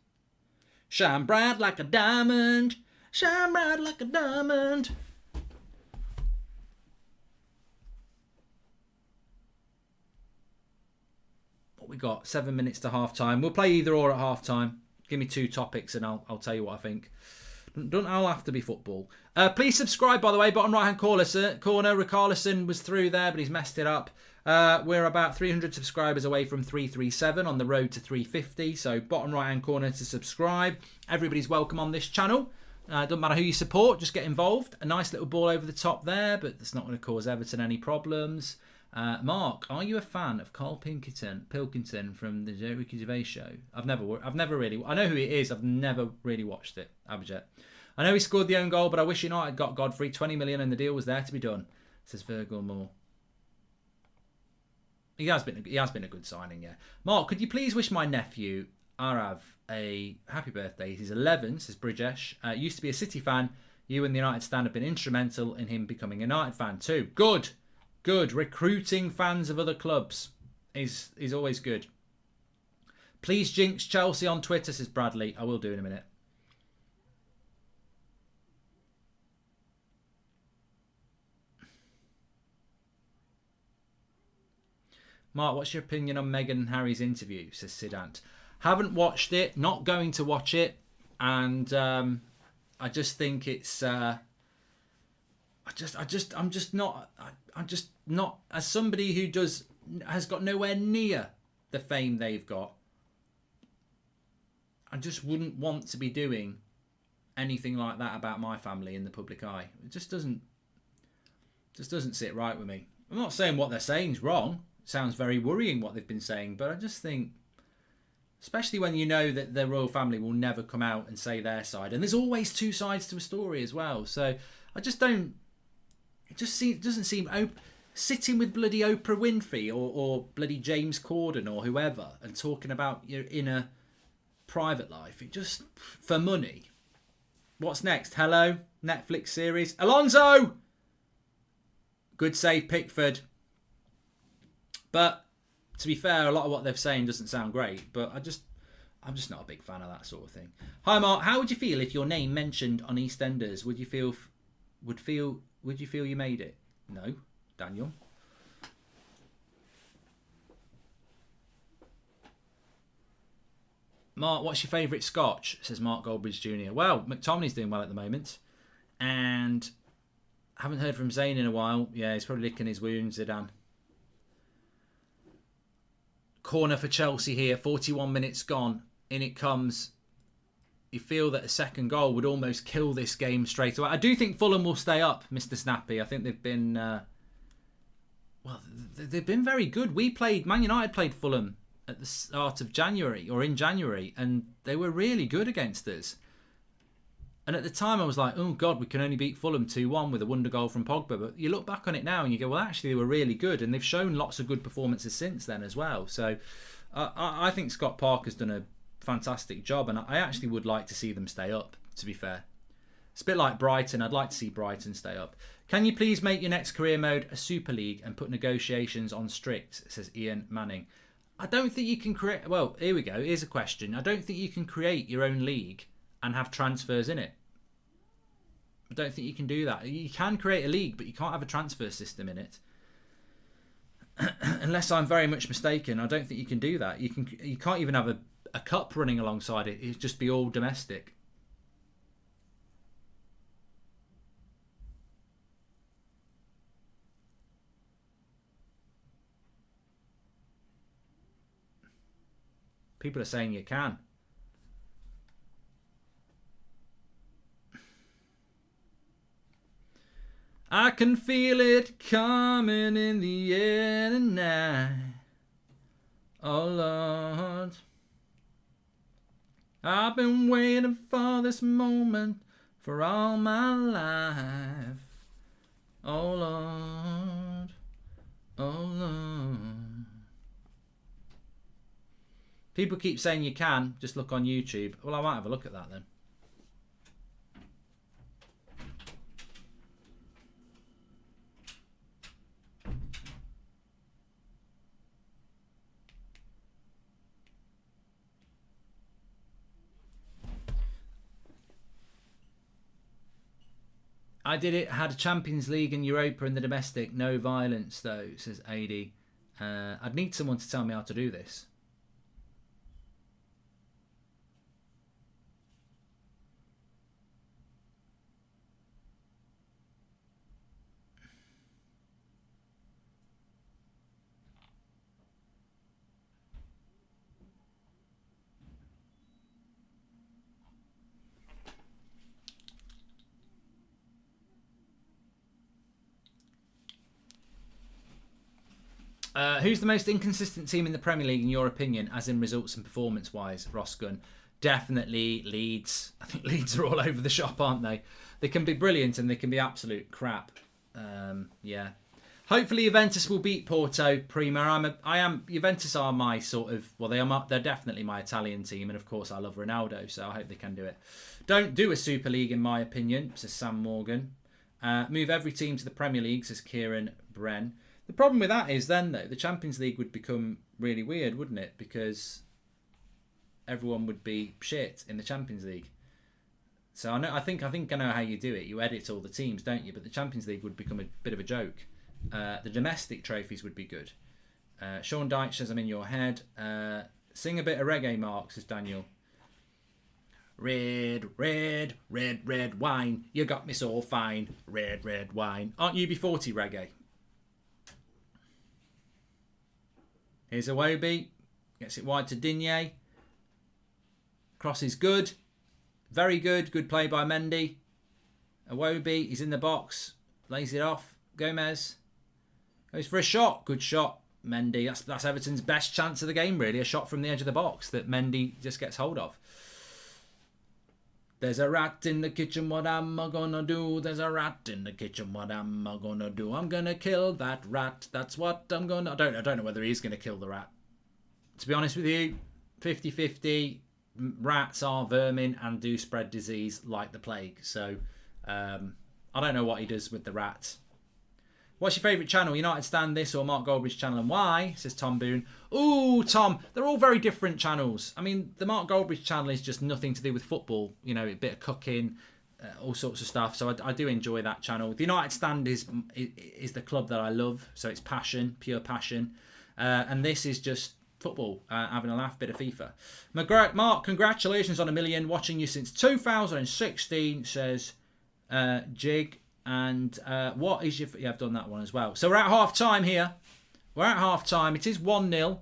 Shine bright like a diamond. Shine bright like a diamond. What we got? 7 minutes to half time. We'll play either or at half time. Give me two topics and I'll tell you what I think. Don't all have to be football. Please subscribe, by the way. Bottom right hand corner. Rickarlison was through there, but he's messed it up. We're about 300 subscribers away from 337 on the road to 350. So bottom right hand corner to subscribe. Everybody's welcome on this channel. Doesn't matter who you support, just get involved. A nice little ball over the top there, but that's not going to cause Everton any problems. Mark, are you a fan of Carl Pilkington from the Ricky Gervais show? I've never really. I know who he is. I've never really watched it. Abject. I know he scored the own goal, but I wish United got Godfrey. 20 million, and the deal was there to be done. Says Virgil Moore. He has been a good signing, yeah. Mark, could you please wish my nephew Arav a happy birthday? He's 11, says Bridgesh. Used to be a City fan. You and the United stand have been instrumental in him becoming a United fan too. Good. Recruiting fans of other clubs is always good. Please jinx Chelsea on Twitter, says Bradley. I will do in a minute. Mark, what's your opinion on Meghan and Harry's interview, says Sidant. Haven't watched it, not going to watch it, and I just think it's I'm just not, as somebody who has got nowhere near the fame they've got, I just wouldn't want to be doing anything like that about my family in the public eye. It just doesn't sit right with me. I'm not saying what they're saying is wrong. It sounds very worrying what they've been saying, but I just think, especially when you know that the royal family will never come out and say their side, and there's always two sides to a story as well. So I just don't. It doesn't seem open. Sitting with bloody Oprah Winfrey or bloody James Corden or whoever and talking about your inner private life, it just, for money. What's next? Hello? Netflix series? Alonso! Good save, Pickford. But To be fair, a lot of what they're saying doesn't sound great, but I'm just not a big fan of that sort of thing. Hi Mark, how would you feel if your name mentioned on EastEnders? Would you feel you made it? No, Daniel. Mark, what's your favourite scotch? Says Mark Goldbridge Jr. Well, McTominay's doing well at the moment, and haven't heard from Zayn in a while. Yeah, he's probably licking his wounds, Zidane. Corner for Chelsea here, 41 minutes gone. In it comes. You feel that a second goal would almost kill this game straight away. I do think Fulham will stay up, Mr. Snappy. I think they've been... they've been very good. Man United played Fulham at the start of January, or in January, and they were really good against us. And at the time I was like, oh God, we can only beat Fulham 2-1 with a wonder goal from Pogba. But you look back on it now and you go, well, actually they were really good. And they've shown lots of good performances since then as well. So I think Scott Parker's done a fantastic job. And I actually would like to see them stay up, to be fair. It's a bit like Brighton. I'd like to see Brighton stay up. Can you please make your next career mode a Super League and put negotiations on strict, says Ian Manning. I don't think you can create... Well, here we go. Here's a question. I don't think you can create your own league and have transfers in it. I don't think you can do that. You can create a league, but you can't have a transfer system in it. Unless I'm very much mistaken, I don't think you can do that. You can't even have a cup running alongside it. It'd just be all domestic. People are saying you can. I can feel it coming in the air tonight. Oh Lord, I've been waiting for this moment for all my life. Oh Lord, oh Lord. People keep saying you can, just look on YouTube. Well, I might have a look at that then. I did it, had a Champions League and Europa in the domestic. No violence, though, says AD. I'd need someone to tell me how to do this. Who's the most inconsistent team in the Premier League in your opinion, as in results and performance-wise, Ross Gunn? Definitely Leeds. I think Leeds are all over the shop, aren't they? They can be brilliant and they can be absolute crap. Yeah. Hopefully Juventus will beat Porto. Prima. Juventus are my sort of... Well, they're definitely my Italian team. And of course, I love Ronaldo, so I hope they can do it. Don't do a Super League, in my opinion, says Sam Morgan. Move every team to the Premier League, says Kieran Bren. The problem with that is then, though, the Champions League would become really weird, wouldn't it? Because everyone would be shit in the Champions League. So I think I know how you do it. You edit all the teams, don't you? But the Champions League would become a bit of a joke. The domestic trophies would be good. Sean Dyche says, I'm in your head. Sing a bit of reggae, Mark, says Daniel. Red, red, red, red wine. You got me so fine. Red, red wine. Aren't UB40 reggae? Here's Iwobi. Gets it wide to Digne. Cross is good. Very good. Good play by Mendy. Iwobi, he's in the box. Lays it off. Gomez. Goes for a shot. Good shot. Mendy. That's Everton's best chance of the game, really. A shot from the edge of the box that Mendy just gets hold of. There's a rat in the kitchen, what am I gonna do? There's a rat in the kitchen, what am I gonna do? I'm gonna kill that rat, that's what I'm gonna... I don't know whether he's gonna kill the rat. To be honest with you, 50-50, rats are vermin and do spread disease like the plague. So, I don't know what he does with the rats. What's your favourite channel? United Stand, this, or Mark Goldbridge channel, and why? Says Tom Boone. Ooh, Tom, they're all very different channels. I mean, the Mark Goldbridge channel is just nothing to do with football. You know, a bit of cooking, all sorts of stuff. So I do enjoy that channel. The United Stand is the club that I love. So it's passion, pure passion. And this is just football, having a laugh, bit of FIFA. Mark, congratulations on 1 million. Watching you since 2016, says Jig. And what is your... Yeah, I've done that one as well. So we're at half-time here. We're at half-time. It is 1-0.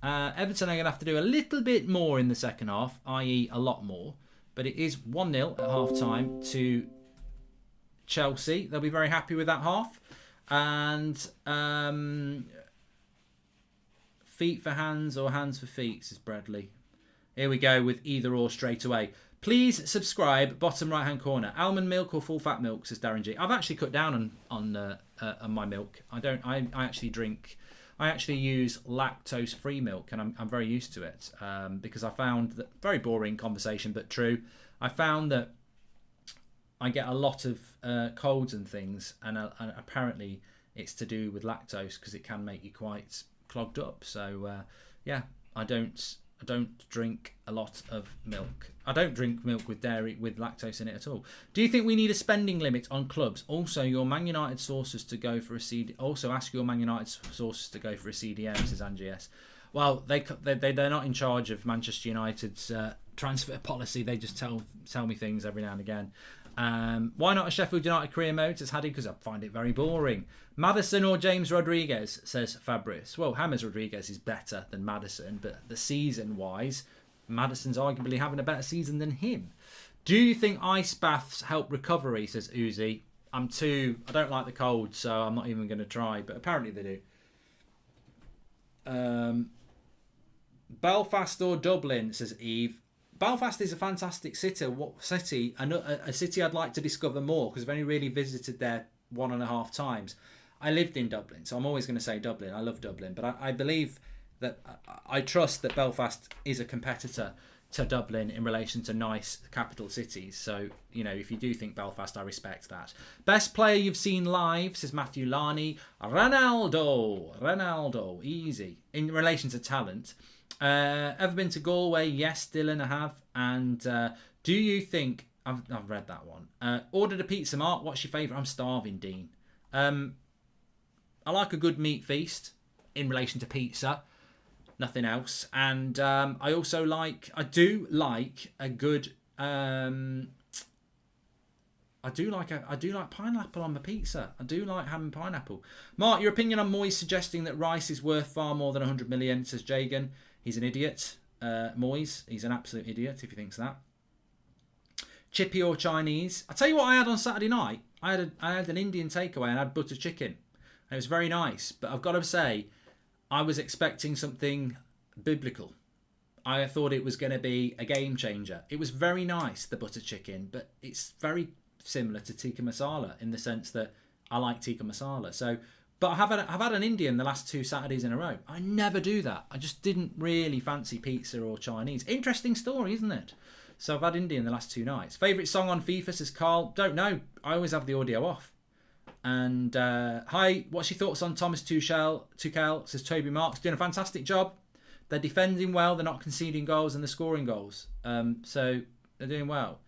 Everton are going to have to do a little bit more in the second half, i.e. a lot more. But it is 1-0 at half-time to Chelsea. They'll be very happy with that half. And feet for hands or hands for feet, says Bradley. Here we go with either or straight away. Please subscribe, bottom right-hand corner. Almond milk or full-fat milk, says Darren G. I've actually cut down on my milk. I actually use lactose-free milk, and I'm very used to it because I found that, very boring conversation, but true. I found that I get a lot of colds and things, and apparently it's to do with lactose because it can make you quite clogged up. So yeah, I don't drink a lot of milk. I don't drink milk with dairy, with lactose in it at all. Do you think we need a spending limit on clubs? Also, your Man United sources to go for a CD. Also, ask your Man United sources to go for a CDM, says Angie S. Well, they're not in charge of Manchester United's transfer policy. They just tell me things every now and again. Why not a Sheffield United career mode, says Haddy? Because I find it very boring. Maddison or James Rodriguez, says Fabrice. Well, James Rodriguez is better than Maddison, but the season-wise, Maddison's arguably having a better season than him. Do you think ice baths help recovery, says Uzi? I don't like the cold, so I'm not even going to try, but apparently they do. Belfast or Dublin, says Eve. Belfast is a fantastic city. What city? A city I'd like to discover more because I've only really visited there 1.5 times. I lived in Dublin, so I'm always going to say Dublin. I love Dublin, but I believe that I trust that Belfast is a competitor to Dublin in relation to nice capital cities. So, you know, if you do think Belfast, I respect that. Best player you've seen live, says Matthew Larney. Ronaldo, easy. In relation to talent. Ever been to Galway? Yes, Dylan, I have. And do you think... I've read that one. Ordered a pizza, Mark. What's your favourite? I'm starving, Dean. I like a good meat feast in relation to pizza. Nothing else. And I do like a good... I do like pineapple on the pizza. I do like having pineapple. Mark, your opinion on Moyes suggesting that Rice is worth far more than 100 million, says Jagan. He's an idiot. Moyes, he's an absolute idiot if he thinks that. Chippy or Chinese. I'll tell you what I had on Saturday night. I had an Indian takeaway and I had butter chicken. And it was very nice. But I've got to say, I was expecting something biblical. I thought it was going to be a game changer. It was very nice, the butter chicken, but it's very similar to tikka masala in the sense that I like tikka masala. So, but I've had an Indian the last 2 Saturdays in a row. I never do that. I just didn't really fancy pizza or Chinese. Interesting story, isn't it? So I've had Indian the last 2 nights. Favourite song on FIFA, says Carl. Don't know. I always have the audio off. And hi, what's your thoughts on Thomas Tuchel, says Toby Marks. Doing a fantastic job. They're defending well. They're not conceding goals and they're scoring goals. So they're doing well.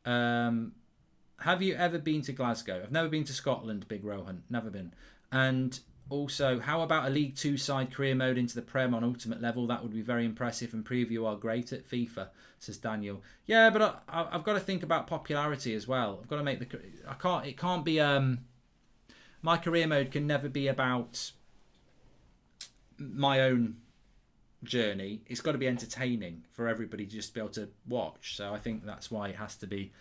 Have you ever been to Glasgow? I've never been to Scotland, Big Rohan. Never been. And also, how about a League 2 side career mode into the Prem on ultimate level? That would be very impressive and prove you are great at FIFA, says Daniel. Yeah, but I've got to think about popularity as well. I've got to make it can't be... my career mode can never be about my own journey. It's got to be entertaining for everybody to just be able to watch. So I think that's why it has to be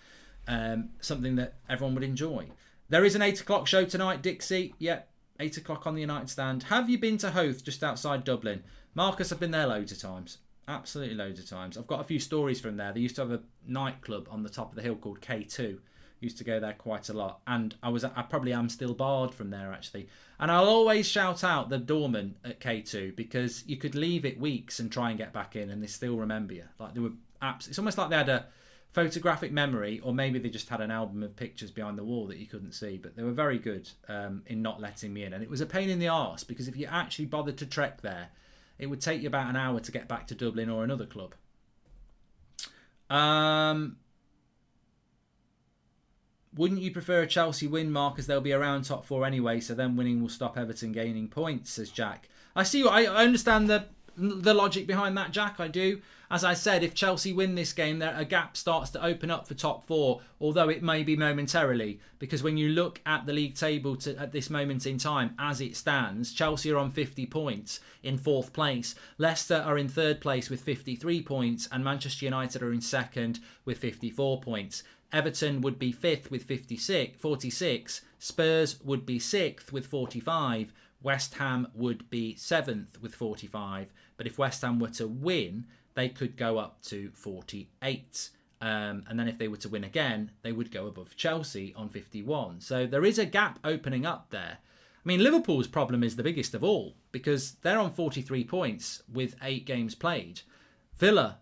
something that everyone would enjoy. There is an 8 o'clock show tonight, Dixie. Yep, 8 o'clock on the United Stand. Have you been to Hoath, just outside Dublin? Marcus, I've been there loads of times. Absolutely loads of times. I've got a few stories from there. They used to have a nightclub on the top of the hill called K2. Used to go there quite a lot. And I probably am still barred from there, actually. And I'll always shout out the doorman at K2 because you could leave it weeks and try and get back in and they still remember you. Like they were it's almost like they had a photographic memory, or maybe they just had an album of pictures behind the wall that you couldn't see, but they were very good in not letting me in. And it was a pain in the arse, because if you actually bothered to trek there, it would take you about an hour to get back to Dublin or another club. Wouldn't you prefer a Chelsea win, Mark, as they'll be around top four anyway, so then winning will stop Everton gaining points, says Jack. I understand the logic behind that, Jack, I do. As I said, if Chelsea win this game, a gap starts to open up for top four, although it may be momentarily, because when you look at the league table at this moment in time, as it stands, Chelsea are on 50 points in 4th place. Leicester are in 3rd place with 53 points, and Manchester United are in 2nd with 54 points. Everton would be 5th with 46. Spurs would be 6th with 45. West Ham would be 7th with 45. But if West Ham were to win, they could go up to 48. And then if they were to win again, they would go above Chelsea on 51. So there is a gap opening up there. I mean, Liverpool's problem is the biggest of all, because they're on 43 points with 8 games played. Villa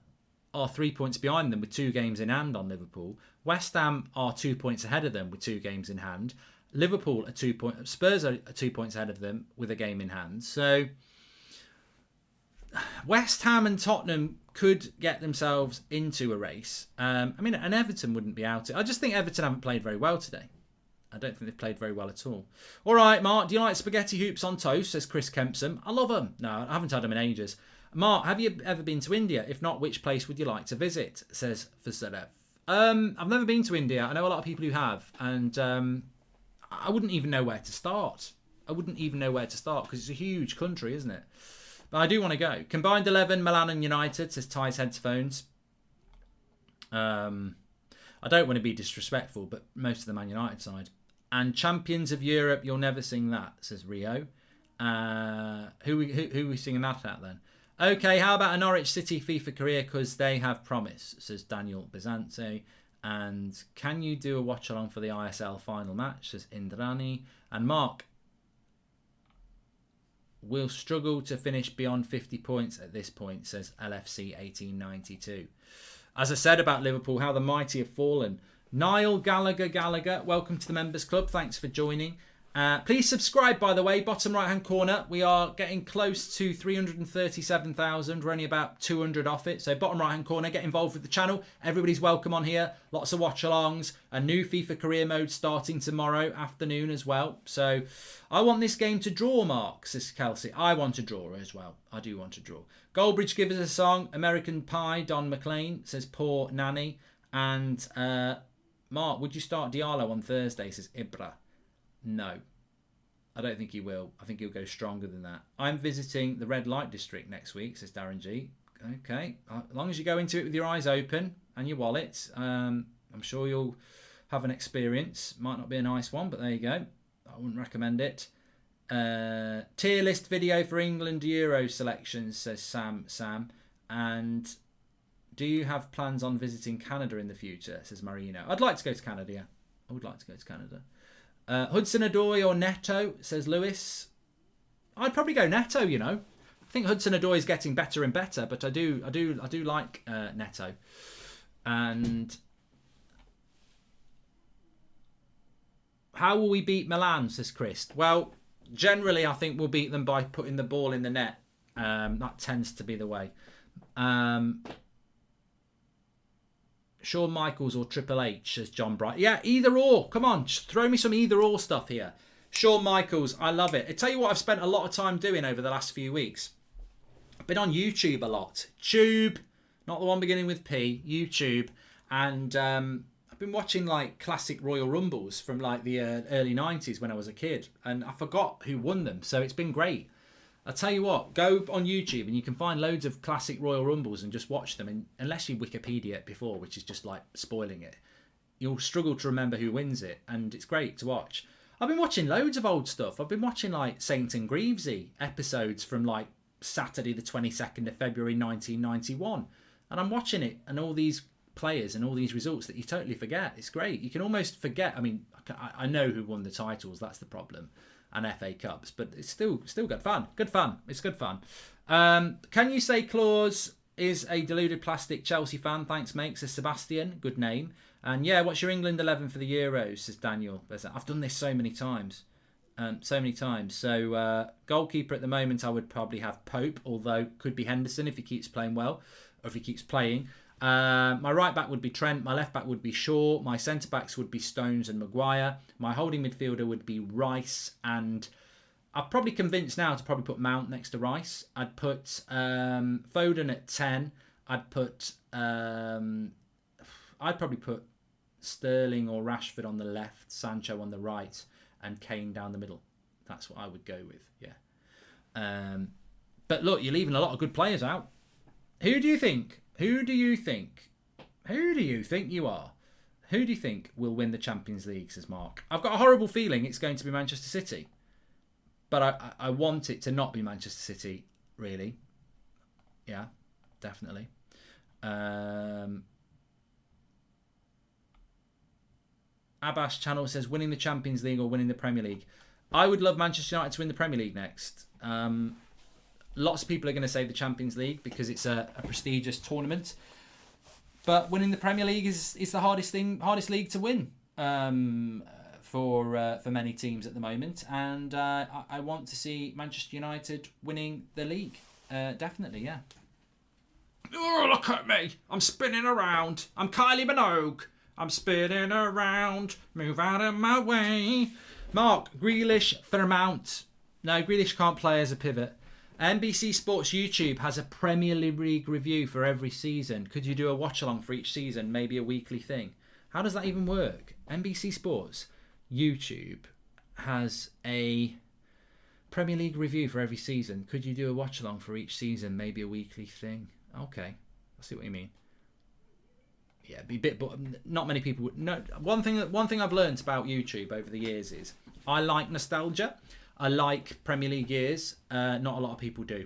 are 3 points behind them with 2 games in hand on Liverpool. West Ham are 2 points ahead of them with 2 games in hand. Liverpool are 2 points. Spurs are 2 points ahead of them with a game in hand. So West Ham and Tottenham could get themselves into a race. And Everton wouldn't be out. I just think Everton haven't played very well today. I don't think they've played very well at all. All right, Mark, do you like spaghetti hoops on toast, says Chris Kempson. I love them. No, I haven't had them in ages. Mark, have you ever been to India? If not, which place would you like to visit, says Fasadev. I've never been to India. I know a lot of people who have, and I wouldn't even know where to start. Because it's a huge country, isn't it? But I do want to go. Combined 11, Milan and United, says Ty's Headphones. I don't want to be disrespectful, but most of the Man United side. And Champions of Europe, you'll never sing that, says Rio. Who are we singing that at then? Okay, how about a Norwich City FIFA career, because they have promise, says Daniel Bizante. And can you do a watch along for the ISL final match, says Indrani. And Mark, will struggle to finish beyond 50 points at this point, says LFC 1892. As I said about Liverpool, how the mighty have fallen. Niall Gallagher, welcome to the Members Club. Thanks for joining. Please subscribe, by the way, bottom right hand corner. We are getting close to 337,000. We're only about 200 off it. So bottom right hand corner, get involved with the channel. Everybody's welcome on here. Lots of watch alongs. A new FIFA career mode starting tomorrow afternoon as well. So I want this game to draw, Mark, says Kelsey. I want to draw as well. I do want to draw. Goldbridge, give us a song. American Pie, Don McLean, says Poor Nanny. And Mark, would you start Diallo on Thursday, says Ibra. No, I don't think he will. I think he'll go stronger than that. I'm visiting the red light district next week, says Darren G. Okay, as long as you go into it with your eyes open and your wallet, I'm sure you'll have an experience. Might not be a nice one, but there you go. I wouldn't recommend it. Tier list video for England Euro selections, says Sam. And do you have plans on visiting Canada in the future, says Marino. I'd like to go to Canada, yeah. I would like to go to Canada. Hudson-Odoi or Neto, says Lewis. I'd probably go Neto, you know. I think Hudson-Odoi is getting better and better, but I do like Neto. And how will we beat Milan, says Chris? Well, generally I think we'll beat them by putting the ball in the net. That tends to be the way. Shawn Michaels or Triple H, says John Bright. Yeah, either or. Come on, just throw me some either or stuff here. Shawn Michaels, I love it. I tell you what I've spent a lot of time doing over the last few weeks. I've been on YouTube a lot. Tube, not the one beginning with P, YouTube. And I've been watching like classic Royal Rumbles from like the early 90s when I was a kid. And I forgot who won them, so it's been great. I'll tell you what, go on YouTube and you can find loads of classic Royal Rumbles and just watch them. And unless you Wikipedia it before, which is just like spoiling it, you'll struggle to remember who wins it. And it's great to watch. I've been watching loads of old stuff. I've been watching like Saint and Greavesy episodes from like Saturday the 22nd of February 1991. And I'm watching it and all these players and all these results that you totally forget. It's great. You can almost forget. I mean, I know who won the titles. That's the problem. And FA Cups, but it's still good fun. Good fun. It's good fun. Can you say clause is a deluded plastic Chelsea fan. Thanks, mate, says Sebastian. Good name. And yeah, what's your England 11 for the Euros, says Daniel. I've done this so many times. So goalkeeper at the moment, I would probably have Pope, although could be Henderson if he keeps playing well, or if he keeps playing. My right back would be Trent. My left back would be Shaw. My centre backs would be Stones and Maguire. My holding midfielder would be Rice, and I'm probably convinced now to probably put Mount next to Rice. I'd put Foden at 10. I'd probably put Sterling or Rashford on the left, Sancho on the right, and Kane down the middle. That's what I would go with, yeah. But look, you're leaving a lot of good players out. Who do you think you are? Who do you think will win the Champions League, says Mark? I've got a horrible feeling it's going to be Manchester City. But I want it to not be Manchester City, really. Yeah, definitely. Abbas Channel says, winning the Champions League or winning the Premier League. I would love Manchester United to win the Premier League next. Lots of people are going to say the Champions League because it's a prestigious tournament. But winning the Premier League is the hardest league to win for many teams at the moment. And I want to see Manchester United winning the league. Definitely, yeah. Oh, look at me. I'm spinning around. I'm Kylie Minogue. I'm spinning around. Move out of my way. Mark, Grealish for Mount. No, Grealish can't play as a pivot. NBC Sports YouTube has a Premier League review for every season. Could you do a watch along for each season? Maybe a weekly thing. How does that even work? NBC Sports YouTube has a Premier League review for every season. Could you do a watch along for each season? Maybe a weekly thing. Okay, I see what you mean. Yeah, be a bit, but not many people would. No, one thing I've learned about YouTube over the years is I like nostalgia. I like Premier League years. Not a lot of people do.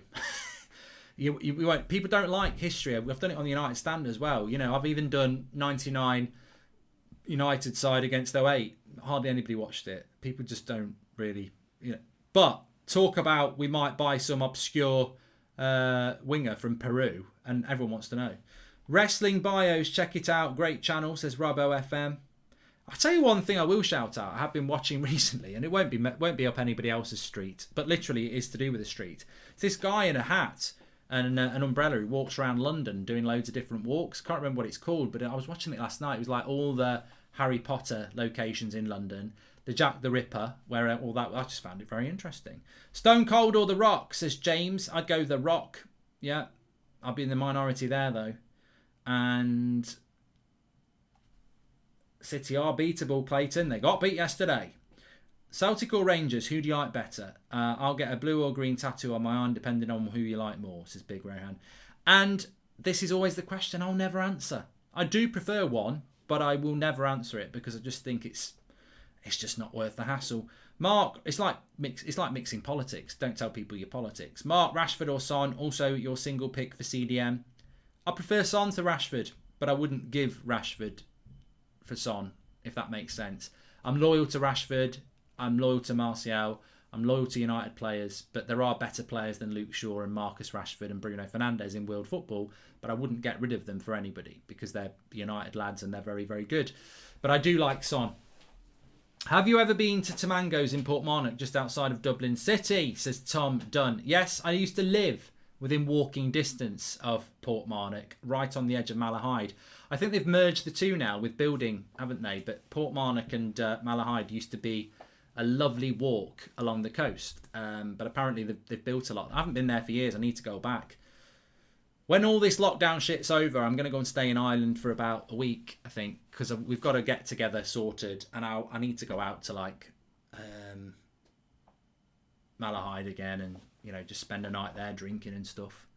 you won't. People don't like history. I've done it on the United stand as well. You know, I've even done 99 United side against 08. Hardly anybody watched it. People just don't really, you know. But talk about we might buy some obscure winger from Peru, and everyone wants to know. Wrestling Bios, check it out. Great channel, says Robbo FM. I'll tell you one thing I will shout out. I have been watching recently, and it won't be up anybody else's street, but literally it is to do with the street. It's this guy in a hat and an umbrella who walks around London doing loads of different walks. Can't remember what it's called, but I was watching it last night. It was like all the Harry Potter locations in London, the Jack the Ripper, where all that. I just found it very interesting. Stone Cold or The Rock, says James. I'd go The Rock. Yeah, I'll be in the minority there though. And City are beatable, Clayton. They got beat yesterday. Celtic or Rangers, who do you like better? I'll get a blue or green tattoo on my arm, depending on who you like more, says Big Rohan. And this is always the question I'll never answer. I do prefer one, but I will never answer it because I just think it's just not worth the hassle. Mark, it's like mixing politics. Don't tell people your politics. Mark, Rashford or Son, also your single pick for CDM. I prefer Son to Rashford, but I wouldn't give Rashford for Son, if that makes sense. I'm loyal to Rashford. I'm loyal to Martial. I'm loyal to United players, but there are better players than Luke Shaw and Marcus Rashford and Bruno Fernandes in world football, but I wouldn't get rid of them for anybody because they're United lads and they're very, very good. But I do like Son. Have you ever been to Tamango's in Portmarnock, just outside of Dublin City, says Tom Dunn. Yes, I used to live within walking distance of Portmarnock, right on the edge of Malahide. I think they've merged the two now with building, haven't they? But Portmarnock and Malahide used to be a lovely walk along the coast. But apparently they've built a lot. I haven't been there for years. I need to go back. When all this lockdown shit's over, I'm going to go and stay in Ireland for about a week, I think, because we've got a get-together sorted. And I need to go out to, like, Malahide again and, you know, just spend a night there drinking and stuff.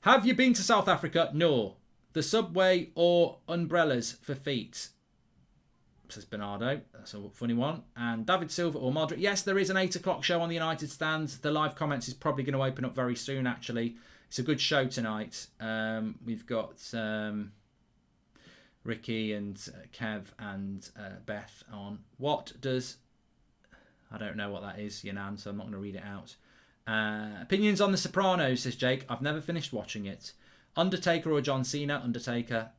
Have you been to South Africa? No. The subway or umbrellas for feet? Says Bernardo. That's a funny one. And David Silva or Modric? Yes, there is an 8 o'clock show on the United stand. The live comments is probably going to open up very soon, actually. It's a good show tonight. We've got Ricky and Kev and Beth on. What does... I don't know what that is, Yanan, so I'm not going to read it out. Opinions on The Sopranos, says Jake. I've never finished watching it. Undertaker or John Cena? Undertaker.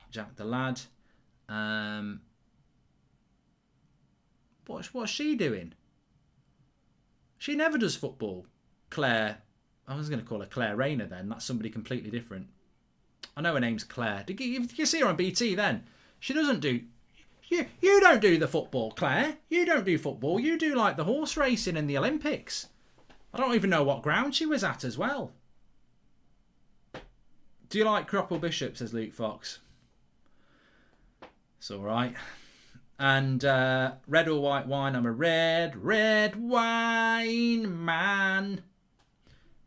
Jack the Lad. What's she doing? She never does football. Claire. I was going to call her Claire Rayner then. That's somebody completely different. I know her name's Claire. Did you see her on BT then? She doesn't do... You don't do the football, Claire. You don't do football. You do like the horse racing in the Olympics. I don't even know what ground she was at as well. Do you like Cropple Bishop, says Luke Fox. It's all right. And red or white wine? I'm a red wine man.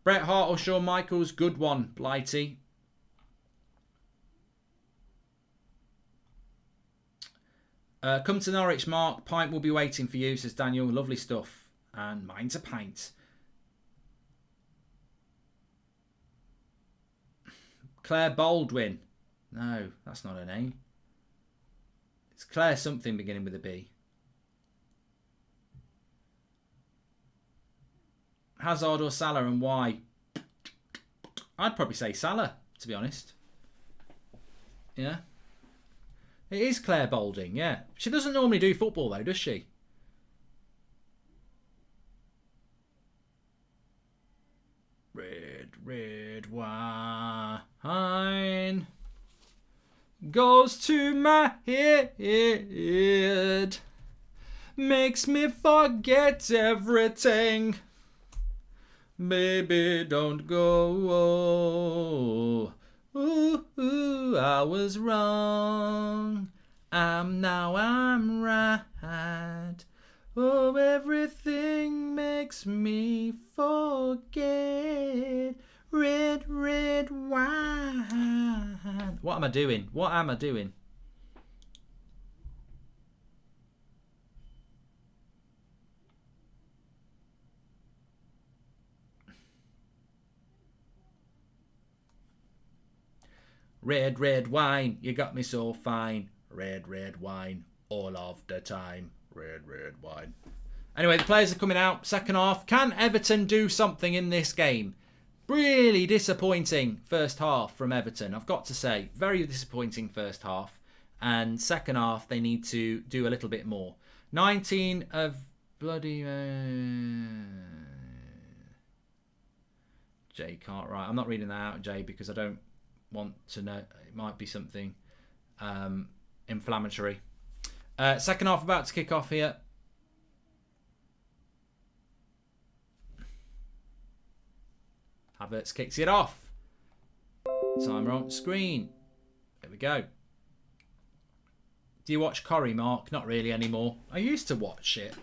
Bret Hart or Shawn Michaels? Good one, Blighty. Come to Norwich, Mark. Pint will be waiting for you, says Daniel. Lovely stuff. And mine's a pint. Claire Baldwin. No, that's not her name. It's Claire something beginning with a B. Hazard or Salah, and why? I'd probably say Salah, to be honest. Yeah. It is Claire Balding, yeah. She doesn't normally do football though, does she? Red wine goes to my head, makes me forget everything. Baby, don't go. Ooh, I was wrong. I'm right. Oh, everything makes me forget. Red wine. What am I doing? What am I doing? Red wine, you got me so fine. Red wine, all of the time. Red wine. Anyway, the players are coming out. Second half. Can Everton do something in this game? Really disappointing first half from Everton, I've got to say. Very disappointing first half. And second half, they need to do a little bit more. 19 of bloody... Jay can't write. I'm not reading that out, Jay, because I don't want to know. It might be something inflammatory. Second half about to kick off here. Havertz kicks it off. Timer on screen. There we go. Do you watch Corrie, Mark? Not really anymore. I used to watch it.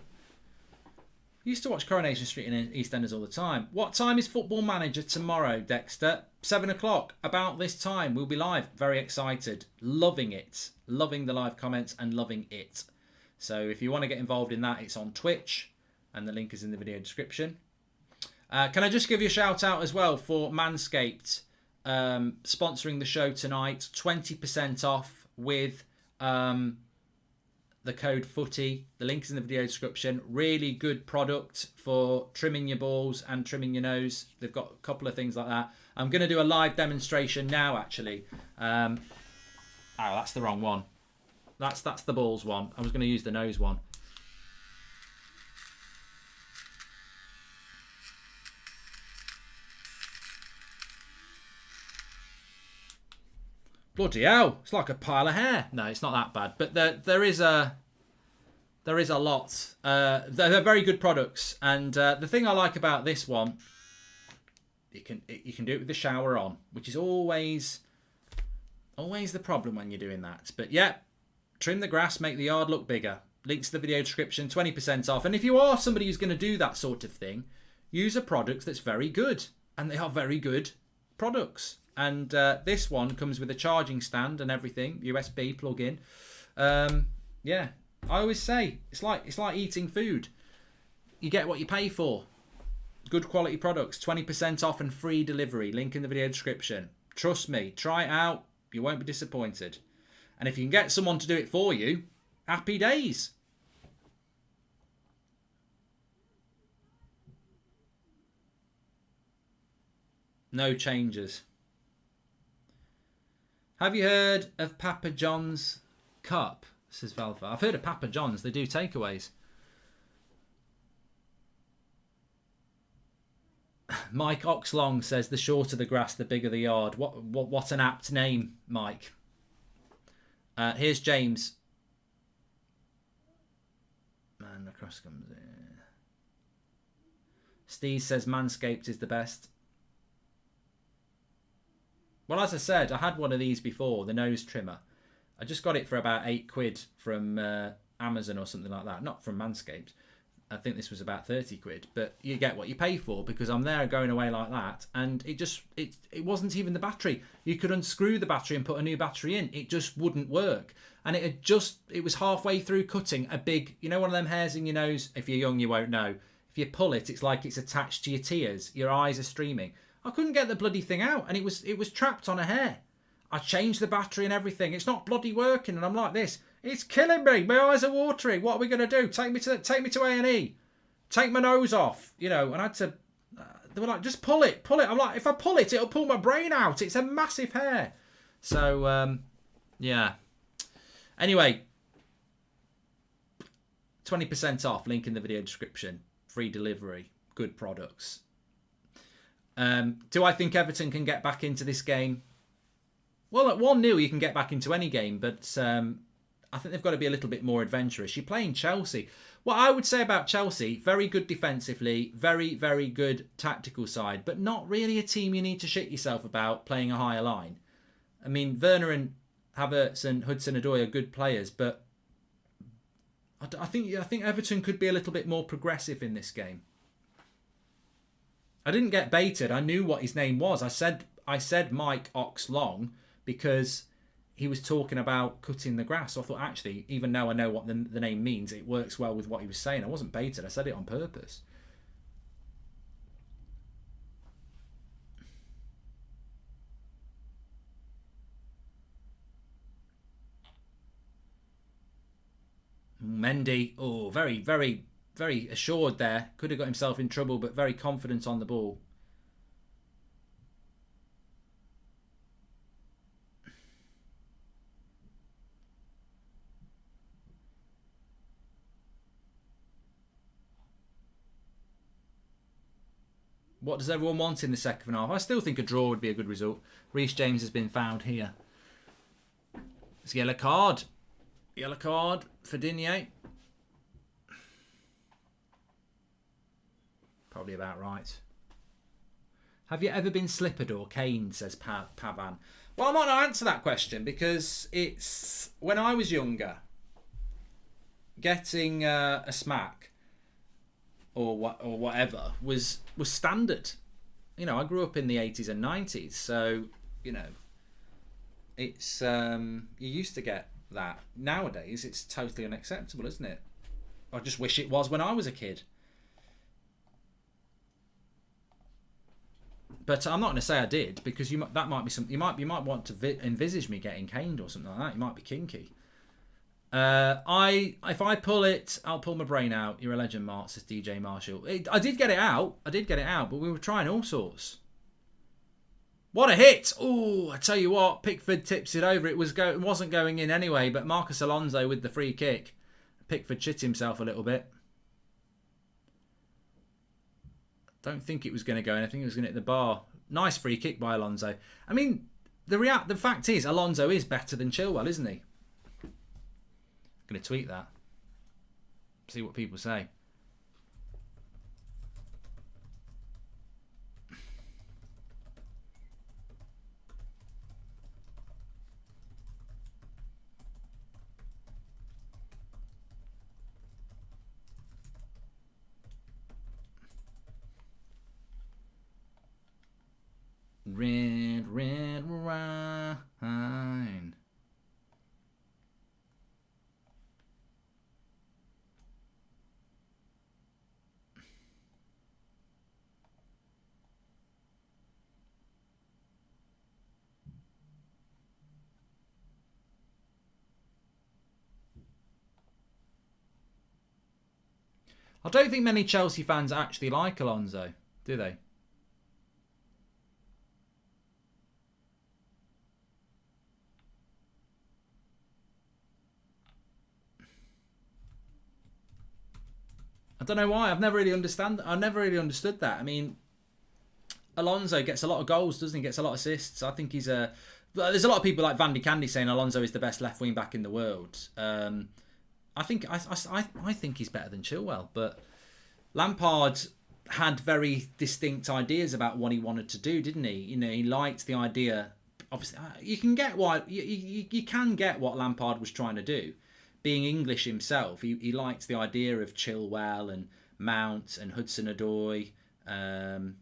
I used to watch Coronation Street and EastEnders all the time. What time is Football Manager tomorrow, Dexter? 7 o'clock. About this time. We'll be live. Very excited. Loving it. Loving the live comments and loving it. So if you want to get involved in that, it's on Twitch. And the link is in the video description. Can I just give you a shout out as well for Manscaped sponsoring the show tonight. 20% off with the code FOOTY. The link is in the video description. Really good product for trimming your balls and trimming your nose. They've got a couple of things like that. I'm going to do a live demonstration now, actually. Oh, that's the wrong one. That's the balls one. I was going to use the nose one. Bloody hell! It's like a pile of hair. No, it's not that bad, but there is a lot. They're very good products, and the thing I like about this one, you can do it with the shower on, which is always the problem when you're doing that. But yeah, trim the grass, make the yard look bigger. Links to the video description. 20% off. And if you are somebody who's going to do that sort of thing, use a product that's very good, and they are very good products. And this one comes with a charging stand and everything, USB plug-in. Yeah, I always say it's like eating food. You get what you pay for. Good quality products, 20% off and free delivery. Link in the video description. Trust me, try it out. You won't be disappointed. And if you can get someone to do it for you, happy days. No changes. Have you heard of Papa John's Cup? Says Valva. I've heard of Papa John's. They do takeaways. Mike Oxlong says the shorter the grass, the bigger the yard. What an apt name, Mike. Here's James. Man, the cross comes in. Steve says Manscaped is the best. Well, as I said, I had one of these before, the nose trimmer. I just got it for about £8 from Amazon or something like that. Not from Manscaped. I think this was about 30 quid. But you get what you pay for, because I'm there going away like that. And it wasn't even the battery. You could unscrew the battery and put a new battery in. It just wouldn't work. And it was halfway through cutting a big, you know, one of them hairs in your nose. If you're young, you won't know. If you pull it, it's like it's attached to your tears. Your eyes are streaming. I couldn't get the bloody thing out, and it was trapped on a hair. I changed the battery and everything. It's not bloody working, and I'm like this. It's killing me. My eyes are watering. What are we going to do? Take me to A&E. Take my nose off. You know, and I had to... they were like, just pull it. I'm like, if I pull it, it'll pull my brain out. It's a massive hair. So, yeah. Anyway, 20% off. Link in the video description. Free delivery. Good products. Do I think Everton can get back into this game? Well, at 1-0 you can get back into any game, but I think they've got to be a little bit more adventurous. You're playing Chelsea. What I would say about Chelsea, very good defensively, very, very good tactical side, but not really a team you need to shit yourself about playing a higher line. I mean, Werner and Havertz and Hudson-Odoi are good players, but I think Everton could be a little bit more progressive in this game. I didn't get baited. I knew what his name was. I said Mike Oxlong because he was talking about cutting the grass. So I thought, actually, even though I know what the name means, it works well with what he was saying. I wasn't baited. I said it on purpose. Mendy, oh, very, very, very assured there. Could have got himself in trouble, but very confident on the ball. What does everyone want in the second half? I still think a draw would be a good result. Reece James has been fouled here. It's a yellow card. Yellow card for Digne. Probably about right. Have you ever been slippered or caned, says Pavan. Well, I'm not going to answer that question because it's... When I was younger, getting a smack or whatever was standard. You know, I grew up in the 80s and 90s, so, you know, it's... you used to get that. Nowadays, it's totally unacceptable, isn't it? I just wish it was when I was a kid. But I'm not going to say I did, because that might be something you might want to envisage me getting caned or something like that. You might be kinky. If I pull it, I'll pull my brain out. You're a legend, Mark, says DJ Marshall. I did get it out. But we were trying all sorts. What a hit! Oh, I tell you what, Pickford tips it over. It wasn't going in anyway, but Marcus Alonso with the free kick. Pickford shit himself a little bit. Don't think it was going to go in. I think it was going to hit the bar. Nice free kick by Alonso. I mean, the fact is, Alonso is better than Chilwell, isn't he? I'm going to tweet that. See what people say. Red, red wine. I don't think many Chelsea fans actually like Alonso, do they? I don't know why. I never really understood that. I mean, Alonso gets a lot of goals, doesn't he? Gets a lot of assists. I think he's a. There's a lot of people like Vandy Candy saying Alonso is the best left wing back in the world. I think he's better than Chilwell, but Lampard had very distinct ideas about what he wanted to do, didn't he? You know, he liked the idea. Obviously, you can get what Lampard was trying to do. Being English himself, he liked the idea of Chilwell and Mount and Hudson-Odoi, and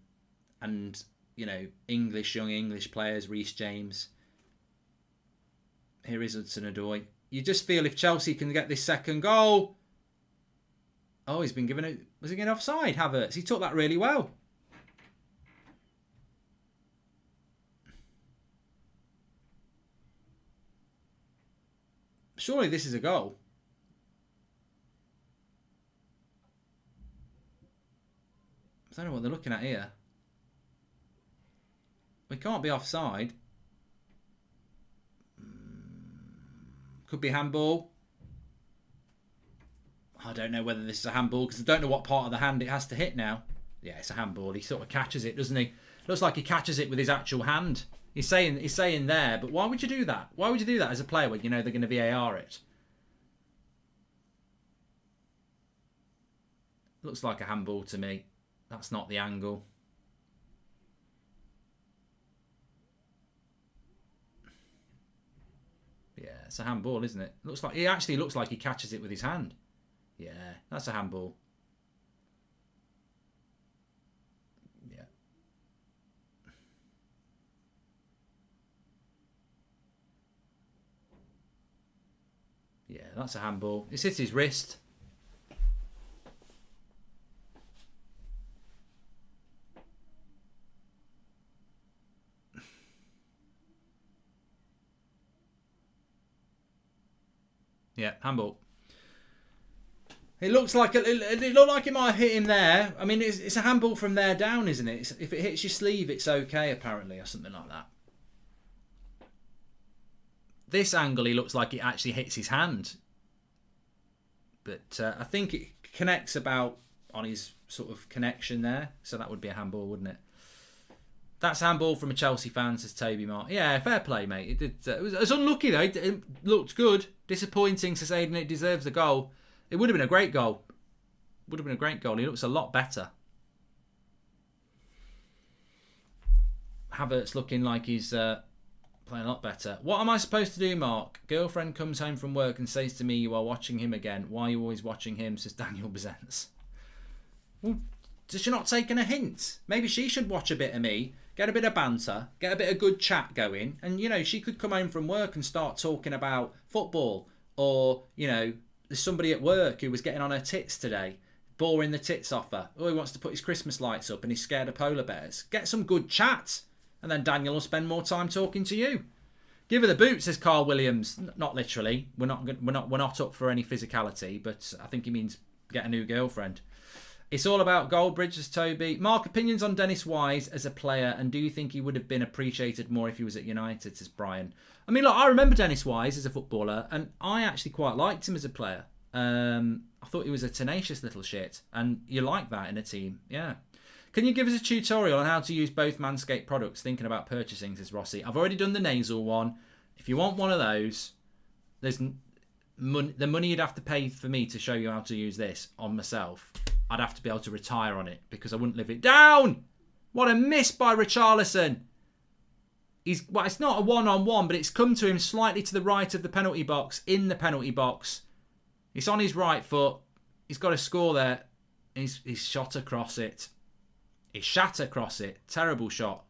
you know, young English players, Reece James. Here is Hudson-Odoi. You just feel if Chelsea can get this second goal. Oh, he's been given it. Was he getting offside, Havertz? He took that really well. Surely this is a goal. I don't know what they're looking at here. We can't be offside. Could be handball. I don't know whether this is a handball because I don't know what part of the hand it has to hit now. Yeah, it's a handball. He sort of catches it, doesn't he? Looks like he catches it with his actual hand. He's saying there, but why would you do that? Why would you do that as a player when you know they're going to VAR it? Looks like a handball to me. That's not the angle. Yeah, it's a handball, isn't it? He actually looks like he catches it with his hand. Yeah, that's a handball. Yeah. Yeah, that's a handball. It's hit his wrist. Yeah, handball. It looks like it looked like it might have hit him there. I mean, it's a handball from there down, isn't it? If it hits your sleeve, it's okay apparently, or something like that. This angle, he looks like it actually hits his hand, but I think it connects about on his sort of connection there, so that would be a handball, wouldn't it? That's handball from a Chelsea fan, says Toby Mark. Yeah, fair play, mate. It was unlucky, though. It looked good. Disappointing, says Aiden. It deserves a goal. It would have been a great goal. Would have been a great goal. He looks a lot better. Havertz looking like he's playing a lot better. What am I supposed to do, Mark? Girlfriend comes home from work and says to me, you are watching him again. Why are you always watching him, says Daniel Bezents. Well, does she not taking a hint? Maybe she should watch a bit of me, get a bit of banter, get a bit of good chat going, and, you know, she could come home from work and start talking about football, or, you know, there's somebody at work who was getting on her tits today, boring the tits off her. Oh, he wants to put his Christmas lights up and he's scared of polar bears. Get some good chat, and then Daniel will spend more time talking to you. Give her the boot, says Carl Williams. Not literally. We're not up for any physicality, but I think he means get a new girlfriend. It's all about Goldbridge, says Toby. Mark, opinions on Dennis Wise as a player, and do you think he would have been appreciated more if he was at United, says Brian. I mean, look, I remember Dennis Wise as a footballer, and I actually quite liked him as a player. I thought he was a tenacious little shit, and you like that in a team, yeah. Can you give us a tutorial on how to use both Manscaped products? Thinking about purchasing, says Rossi. I've already done the nasal one. If you want one of those, there's the money you'd have to pay for me to show you how to use this on myself. I'd have to be able to retire on it because I wouldn't live it down. What a miss by Richarlison. It's not a one-on-one, but it's come to him slightly to the right of the penalty box, in the penalty box. It's on his right foot. He's got a score there. He's shot across it. He shat across it. Terrible shot.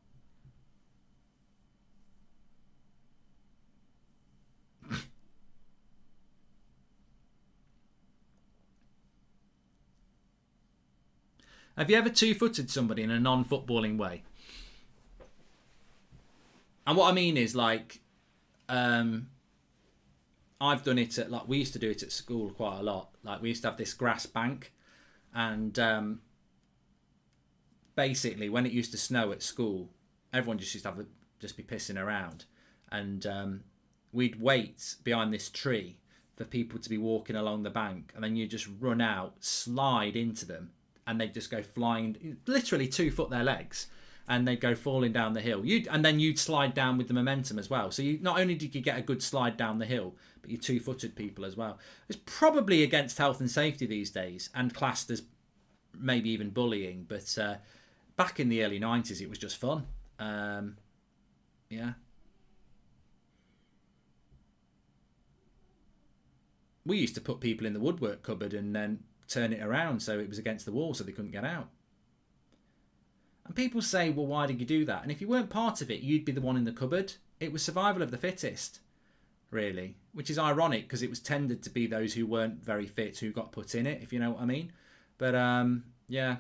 Have you ever two-footed somebody in a non-footballing way? And what I mean is, like, I've done it at, like, we used to do it at school quite a lot. Like, we used to have this grass bank, and basically, when it used to snow at school, everyone just used to just be pissing around, and we'd wait behind this tree for people to be walking along the bank, and then you just run out, slide into them, and they just go flying, literally 2 foot their legs, and they'd go falling down the hill. And then you'd slide down with the momentum as well. So you not only did you get a good slide down the hill, but you 2-footed people as well. It's probably against health and safety these days, and classed as maybe even bullying. But back in the early 90s, it was just fun. Yeah. We used to put people in the woodwork cupboard and then turn it around so it was against the wall so they couldn't get out. And people say, well, why did you do that? And if you weren't part of it, you'd be the one in the cupboard. It was survival of the fittest, really, which is ironic because it was tended to be those who weren't very fit who got put in it, if you know what I mean. But yeah,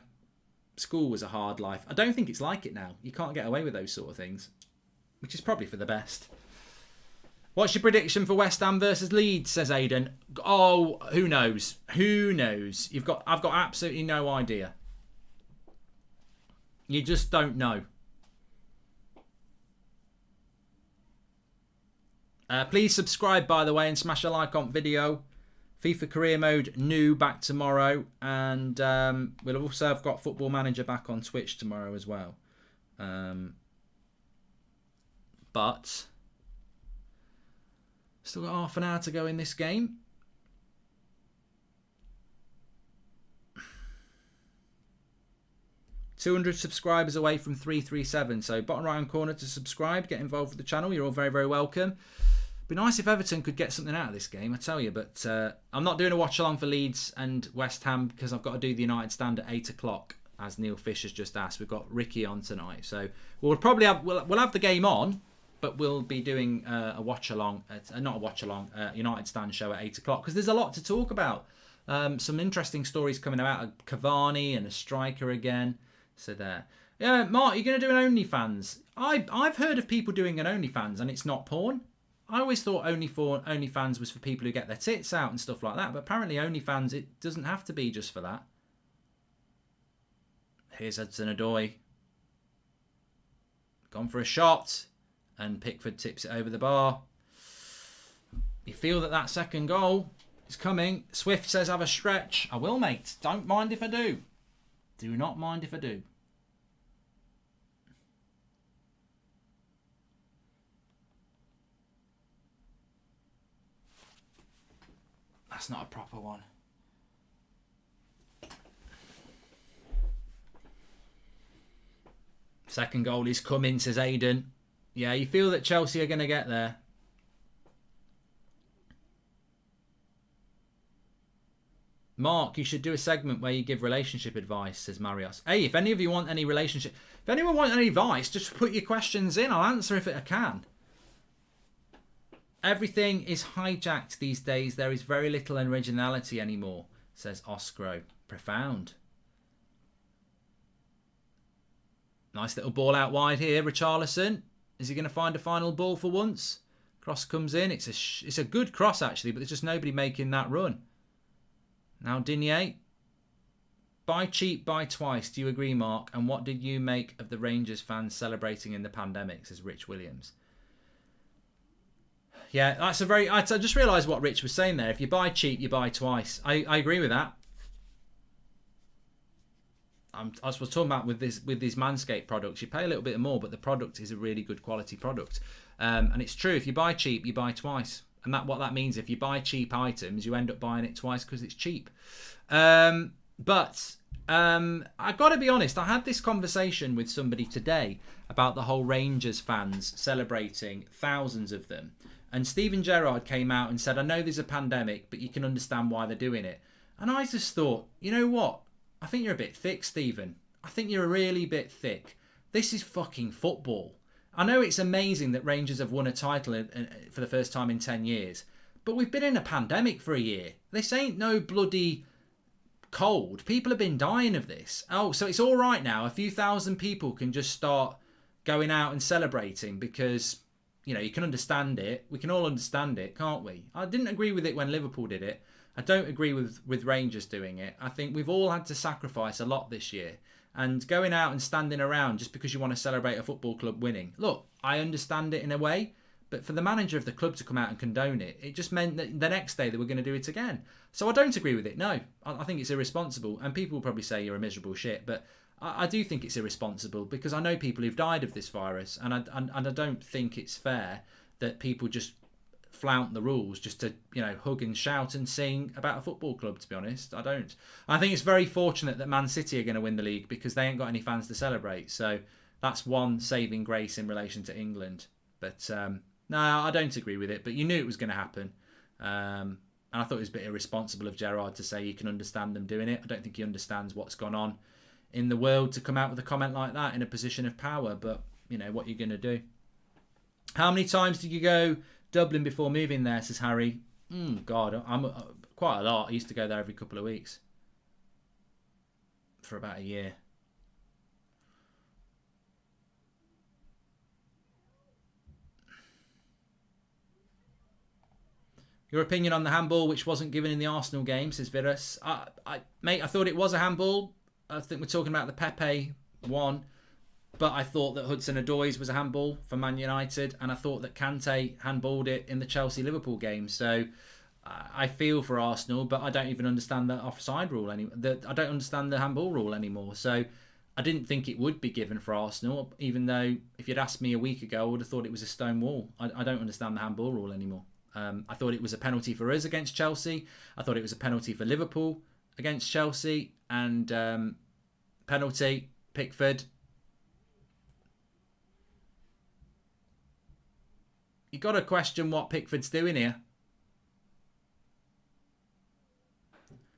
school was a hard life. I don't think it's like it now. You can't get away with those sort of things, which is probably for the best. What's your prediction for West Ham versus Leeds, says Aidan. Oh, who knows? Who knows? I've got absolutely no idea. You just don't know. Please subscribe, by the way, and smash a like on video. FIFA Career Mode new back tomorrow. And we'll also have got Football Manager back on Twitch tomorrow as well. But still got half an hour to go in this game. $200 subscribers away from 337. So bottom right hand corner to subscribe, get involved with the channel. You're all very, very welcome. Be nice if Everton could get something out of this game, I tell you. But I'm not doing a watch along for Leeds and West Ham because I've got to do the United stand at 8 o'clock, as Neil Fisher's just asked. We've got Ricky on tonight, so we'll probably have we'll have the game on, but we'll be doing a watch along, not a watch along, United stand show at 8 o'clock because there's a lot to talk about. Some interesting stories coming out of Cavani and a striker again. So there. Yeah, Mark, you're going to do an OnlyFans. I've heard of people doing an OnlyFans and it's not porn. I always thought OnlyFans was for people who get their tits out and stuff like that. But apparently OnlyFans, it doesn't have to be just for that. Here's Hudson-Odoi. Gone for a shot. And Pickford tips it over the bar. You feel that second goal is coming. Swift says have a stretch. I will, mate. Don't mind if I do. Do not mind if I do. That's not a proper one. Second goal is coming, says Aidan. Yeah, you feel that Chelsea are going to get there. Mark, you should do a segment where you give relationship advice, says Marios. Hey, if any of you want any relationship... If anyone wants any advice, just put your questions in. I'll answer if I can. Everything is hijacked these days. There is very little originality anymore, says Oscro. Profound. Nice little ball out wide here, Richarlison. Is he going to find a final ball for once? Cross comes in. It's a good cross, actually, but there's just nobody making that run. Now Digne. Buy cheap, buy twice. Do you agree, Mark? And what did you make of the Rangers fans celebrating in the pandemic, says Rich Williams. Yeah, that's a very... I just realised what Rich was saying there. If you buy cheap, you buy twice. I agree with that. I was talking about with these Manscaped products. You pay a little bit more, but the product is a really good quality product. And it's true. If you buy cheap, you buy twice. And what that means, if you buy cheap items, you end up buying it twice because it's cheap. But I got to be honest. I had this conversation with somebody today about the whole Rangers fans celebrating, thousands of them. And Steven Gerrard came out and said, I know there's a pandemic, but you can understand why they're doing it. And I just thought, you know what? I think you're a bit thick, Stephen. I think you're a really bit thick. This is fucking football. I know it's amazing that Rangers have won a title for the first time in 10 years, but we've been in a pandemic for a year. This ain't no bloody cold. People have been dying of this. Oh, so it's all right now. A few thousand people can just start going out and celebrating because, you know, you can understand it. We can all understand it, can't we? I didn't agree with it when Liverpool did it. I don't agree with Rangers doing it. I think we've all had to sacrifice a lot this year. And going out and standing around just because you want to celebrate a football club winning. Look, I understand it in a way, But for the manager of the club to come out and condone it, it just meant that the next day they were going to do it again. So I don't agree with it. No, I think it's irresponsible. And people will probably say you're a miserable shit, but I do think it's irresponsible because I know people who've died of this virus, and I don't think it's fair that people just flout the rules just to, you know, hug and shout and sing about a football club, to be honest. I don't. I think it's very fortunate that Man City are going to win the league because they ain't got any fans to celebrate. So that's one saving grace in relation to England. But no, I don't agree with it. But you knew it was going to happen. And I thought it was a bit irresponsible of Gerrard to say you can understand them doing it. I don't think he understands what's gone on in the world to come out with a comment like that in a position of power. But, you know, what you're going to do. How many times did you go Dublin before moving there, says Harry? God, I'm quite a lot. I used to go there every couple of weeks for about a year. Your opinion on the handball which wasn't given in the Arsenal game, says Virus. Mate, I thought it was a handball. I think we're talking about the Pepe one. But I thought that Hudson-Odoi was a handball for Man United, and I thought that Kante handballed it in the Chelsea-Liverpool game. So I feel for Arsenal, but I don't even understand the offside rule anymore. I don't understand the handball rule anymore. So I didn't think it would be given for Arsenal, even though if you'd asked me a week ago, I would have thought it was a stone wall. I don't understand the handball rule anymore. I thought it was a penalty for us against Chelsea. I thought it was a penalty for Liverpool against Chelsea, and penalty Pickford. You got to question what Pickford's doing here.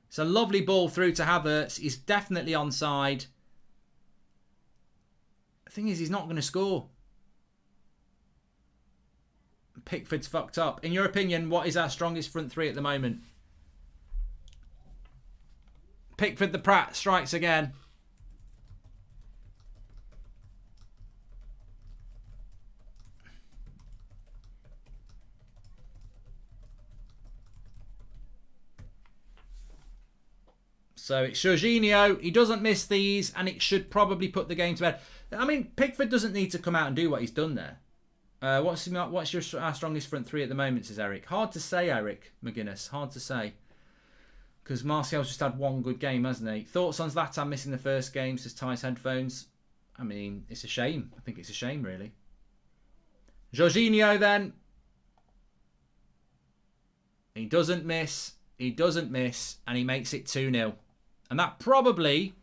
It's a lovely ball through to Havertz. He's definitely onside. The thing is, he's not going to score. Pickford's fucked up. In your opinion, what is our strongest front three at the moment? Pickford the Pratt strikes again. So it's Jorginho. He doesn't miss these, and it should probably put the game to bed. I mean, Pickford doesn't need to come out and do what he's done there. What's our strongest front three at the moment, says Eric. Hard to say, Eric McGuinness. Hard to say. Because Martial's just had one good game, hasn't he? Thoughts on Zlatan missing the first game, says Ty's Headphones. I mean, it's a shame. I think it's a shame, really. Jorginho, then. He doesn't miss. He doesn't miss. And he makes it 2-0. And that probably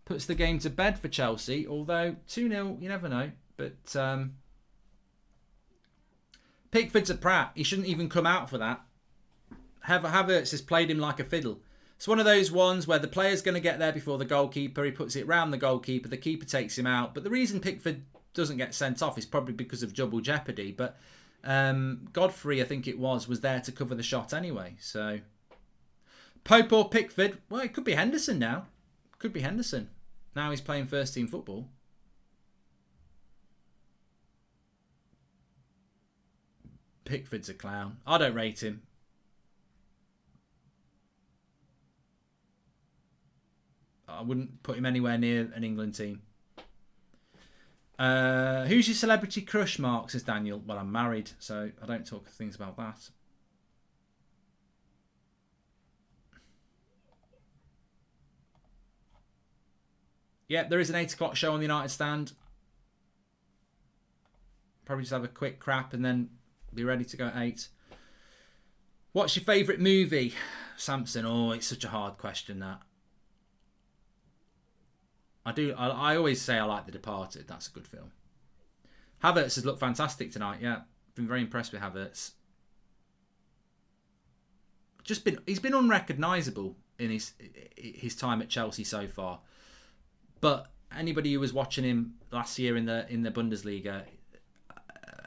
puts the game to bed for Chelsea. Although 2-0, you never know. But Pickford's a prat. He shouldn't even come out for that. Havertz has played him like a fiddle. It's one of those ones where the player's going to get there before the goalkeeper. He puts it round the goalkeeper. The keeper takes him out. But the reason Pickford doesn't get sent off is probably because of double jeopardy. But Godfrey, I think it was there to cover the shot anyway. So Pope or Pickford? Well, it could be Henderson now. Could be Henderson. Now he's playing first team football. Pickford's a clown. I don't rate him. I wouldn't put him anywhere near an England team. Who's your celebrity crush, Mark, says Daniel. Well, I'm married, so I don't talk things about that. Yeah, there is an 8 o'clock show on the United Stand. Probably just have a quick crap and then be ready to go at 8. What's your favourite movie, Samson? Oh, it's such a hard question, that. I always say I like The Departed. That's a good film. Havertz has looked fantastic tonight. Yeah, been very impressed with Havertz. He's been unrecognisable in his time at Chelsea so far. But anybody who was watching him last year in the Bundesliga,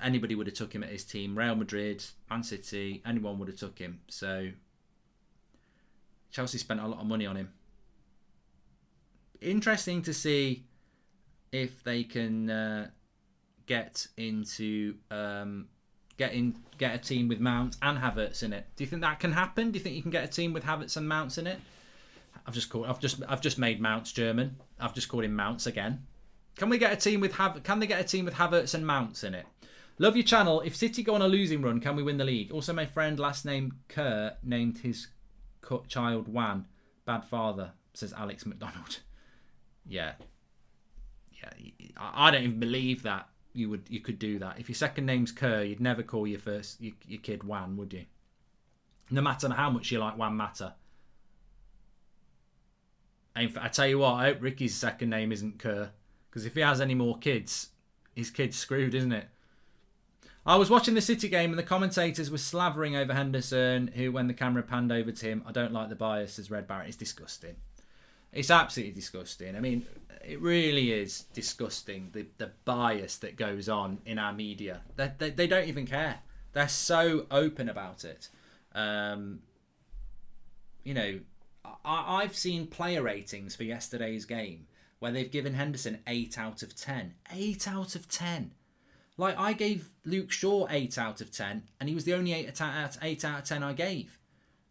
anybody would have took him at his team. Real Madrid, Man City, anyone would have took him. So Chelsea spent a lot of money on him. Interesting to see if they can get into get a team with Mount and Havertz in it. Do you think that can happen? Do you think you can get a team with Havertz and Mounts in it? I've just made Mounts German. I've just called him Mounts again. Can we get a team with Can they get a team with Havertz and Mounts in it? Love your channel. If City go on a losing run, can we win the league? Also, my friend, last name Kerr, named his child Wan. Bad father, says Alex McDonald. Yeah. I don't even believe that you could do that. If your second name's Kerr, you'd never call your kid Wan, would you? No matter how much you like Wan Matter. I tell you what, I hope Ricky's second name isn't Kerr, because if he has any more kids, his kid's screwed, isn't it? I was watching the City game and the commentators were slavering over Henderson, who, when the camera panned over to him, I don't like the bias, says Red Barrett. It's disgusting. It's absolutely disgusting. I mean, it really is disgusting, the bias that goes on in our media. They don't even care. They're so open about it. You know, I've seen player ratings for yesterday's game where they've given Henderson 8 out of 10. 8 out of 10. Like, I gave Luke Shaw 8 out of 10, and he was the only 8 out of 10 I gave.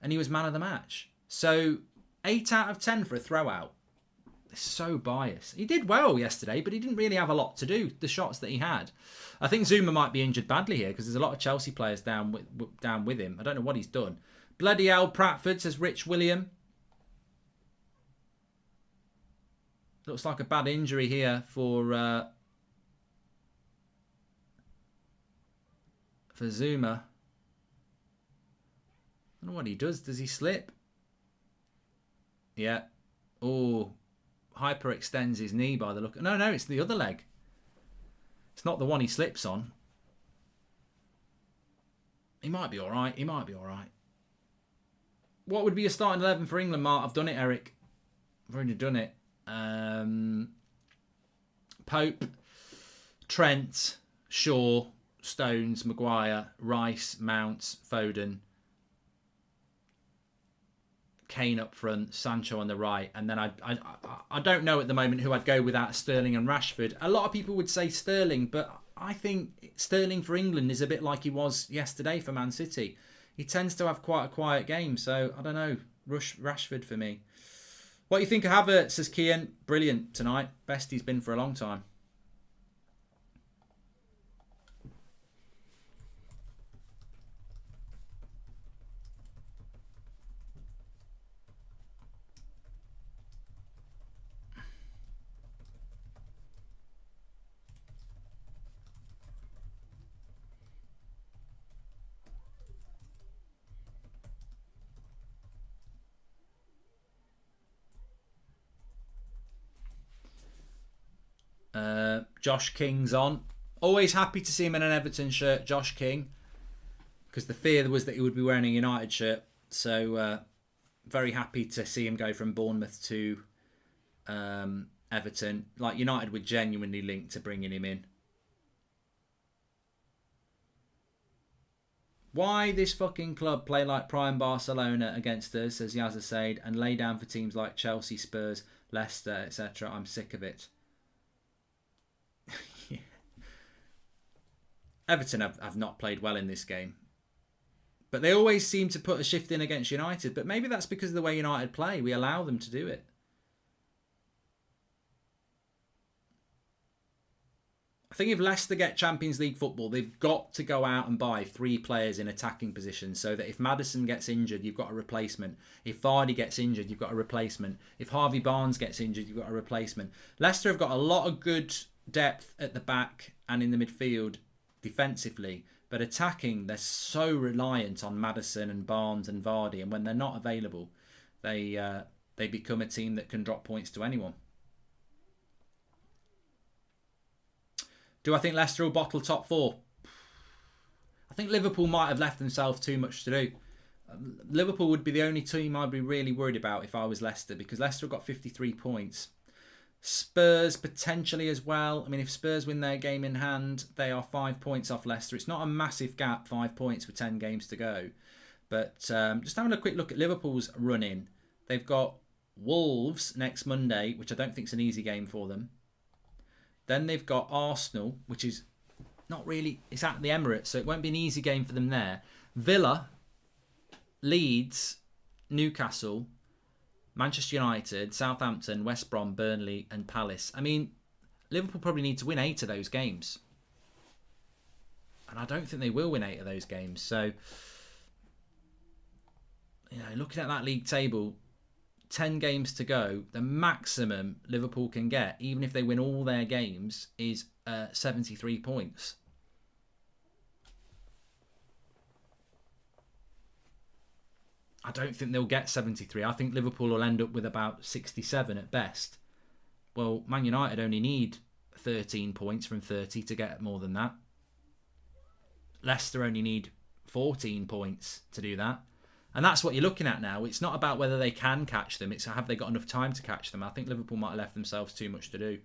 And he was man of the match. So, 8 out of 10 for a throw out. It's so biased. He did well yesterday, but he didn't really have a lot to do, the shots that he had. I think Zuma might be injured badly here, because there's a lot of Chelsea players down with him. I don't know what he's done. Bloody hell, Pratford, says Rich William. Looks like a bad injury here for Zuma. I don't know what he does. Does he slip? Yeah. Oh, hyperextends his knee by the look. No, it's the other leg. It's not the one he slips on. He might be all right. What would be a starting 11 for England, Mark? I've done it, Eric. I've already done it. Pope, Trent, Shaw, Stones, Maguire, Rice, Mounts, Foden, Kane up front, Sancho on the right, and then I don't know at the moment who I'd go without Sterling and Rashford. A lot of people would say Sterling, but I think Sterling for England is a bit like he was yesterday for Man City. He tends to have quite a quiet game, so I don't know. Rashford for me. What do you think of Havertz, says Kian? Brilliant tonight. Best he's been for a long time. Josh King's on. Always happy to see him in an Everton shirt, Josh King, because the fear was that he would be wearing a United shirt. So very happy to see him go from Bournemouth to Everton. Like, United were genuinely linked to bringing him in. Why this fucking club play like prime Barcelona against us, says Yazza Said, and lay down for teams like Chelsea, Spurs, Leicester, etc. I'm sick of it. Yeah. Everton have not played well in this game. But they always seem to put a shift in against United. But maybe that's because of the way United play. We allow them to do it. I think if Leicester get Champions League football, they've got to go out and buy 3 players in attacking positions so that if Maddison gets injured, you've got a replacement. If Vardy gets injured, you've got a replacement. If Harvey Barnes gets injured, you've got a replacement. Leicester have got a lot of good depth at the back and in the midfield defensively, but attacking, they're so reliant on Maddison and Barnes and Vardy, and when they're not available, they become a team that can drop points to anyone. Do I think Leicester will bottle top 4? I think Liverpool might have left themselves too much to do. Liverpool would be the only team I'd be really worried about if I was Leicester, because Leicester have got 53 points. Spurs potentially as well. I mean, if Spurs win their game in hand, they are 5 points off Leicester. It's not a massive gap, 5 points with 10 games to go. But just having a quick look at Liverpool's run-in. They've got Wolves next Monday, which I don't think is an easy game for them. Then they've got Arsenal, which is not really... It's at the Emirates, so it won't be an easy game for them there. Villa, Leeds, Newcastle, Manchester United, Southampton, West Brom, Burnley and Palace. I mean, Liverpool probably need to win 8 of those games. And I don't think they will win 8 of those games. So, looking at that league table, 10 games to go, the maximum Liverpool can get, even if they win all their games, is 73 points. I don't think they'll get 73. I think Liverpool will end up with about 67 at best. Well, Man United only need 13 points from 30 to get more than that. Leicester only need 14 points to do that. And that's what you're looking at now. It's not about whether they can catch them. It's have they got enough time to catch them. I think Liverpool might have left themselves too much to do.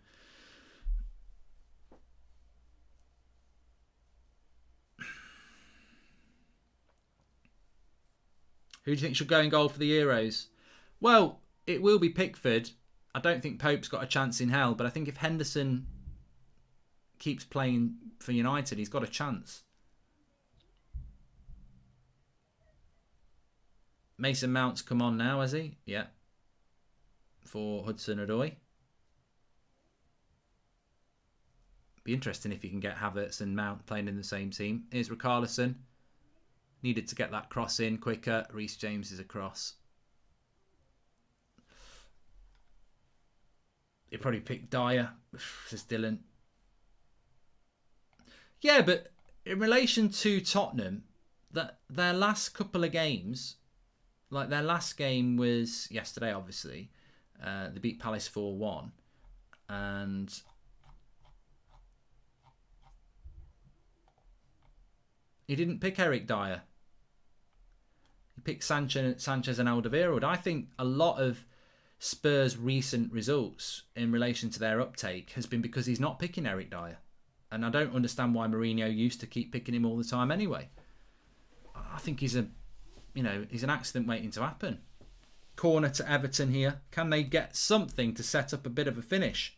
Who do you think should go in goal for the Euros? Well, it will be Pickford. I don't think Pope's got a chance in hell, but I think if Henderson keeps playing for United, he's got a chance. Mason Mount's come on now, has he? Yeah. For Hudson-Odoi. Be interesting if you can get Havertz and Mount playing in the same team. Here's Richarlison. Needed to get that cross in quicker. Reece James is across. He probably picked Dyer, says Dylan. Yeah, but in relation to Tottenham, their last couple of games, like their last game was yesterday, obviously. They beat Palace 4-1. And he didn't pick Eric Dyer. He picked Sanchez and Alderweireld. I think a lot of Spurs' recent results in relation to their uptake has been because he's not picking Eric Dyer. And I don't understand why Mourinho used to keep picking him all the time anyway. I think he's an accident waiting to happen. Corner to Everton here. Can they get something to set up a bit of a finish?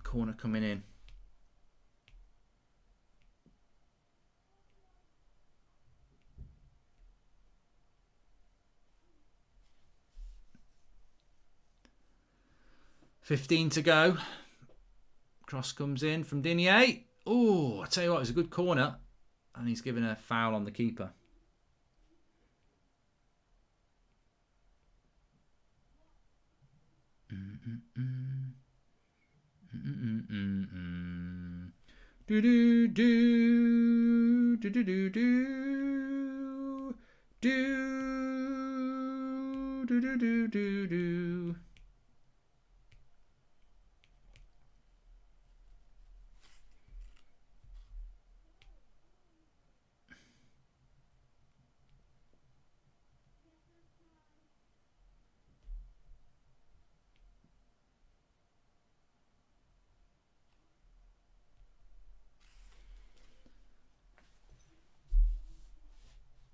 Corner coming in. $15 to go. Cross comes in from Digne. Oh, I tell you what, it was a good corner. And he's given a foul on the keeper. Do do do do do do do do do do do do do.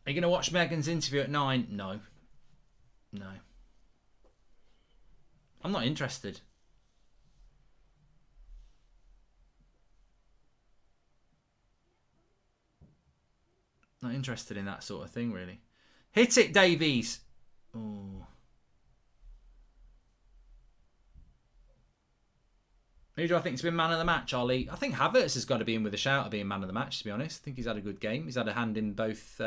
Are you going to watch Megan's interview at 9? No. No. I'm not interested. Not interested in that sort of thing, really. Hit it, Davies. Oh. Who do I think's been man of the match, Ollie? I think Havertz has got to be in with a shout of being man of the match, to be honest. I think he's had a good game. He's had a hand in both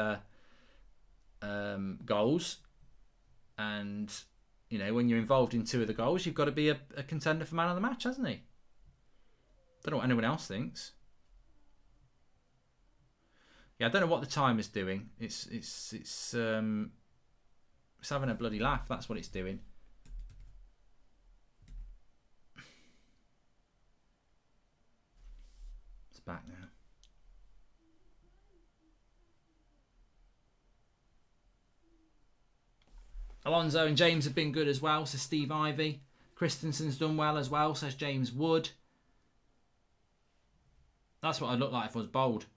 goals. And, when you're involved in 2 of the goals, you've got to be a contender for man of the match, hasn't he? Don't know what anyone else thinks. Yeah, I don't know what the timer's doing. It's having a bloody laugh. That's what it's doing. It's back now. Alonso and James have been good as well, says Steve Ivy. Christensen's done well as well, says James Wood. That's what I'd look like if I was bold.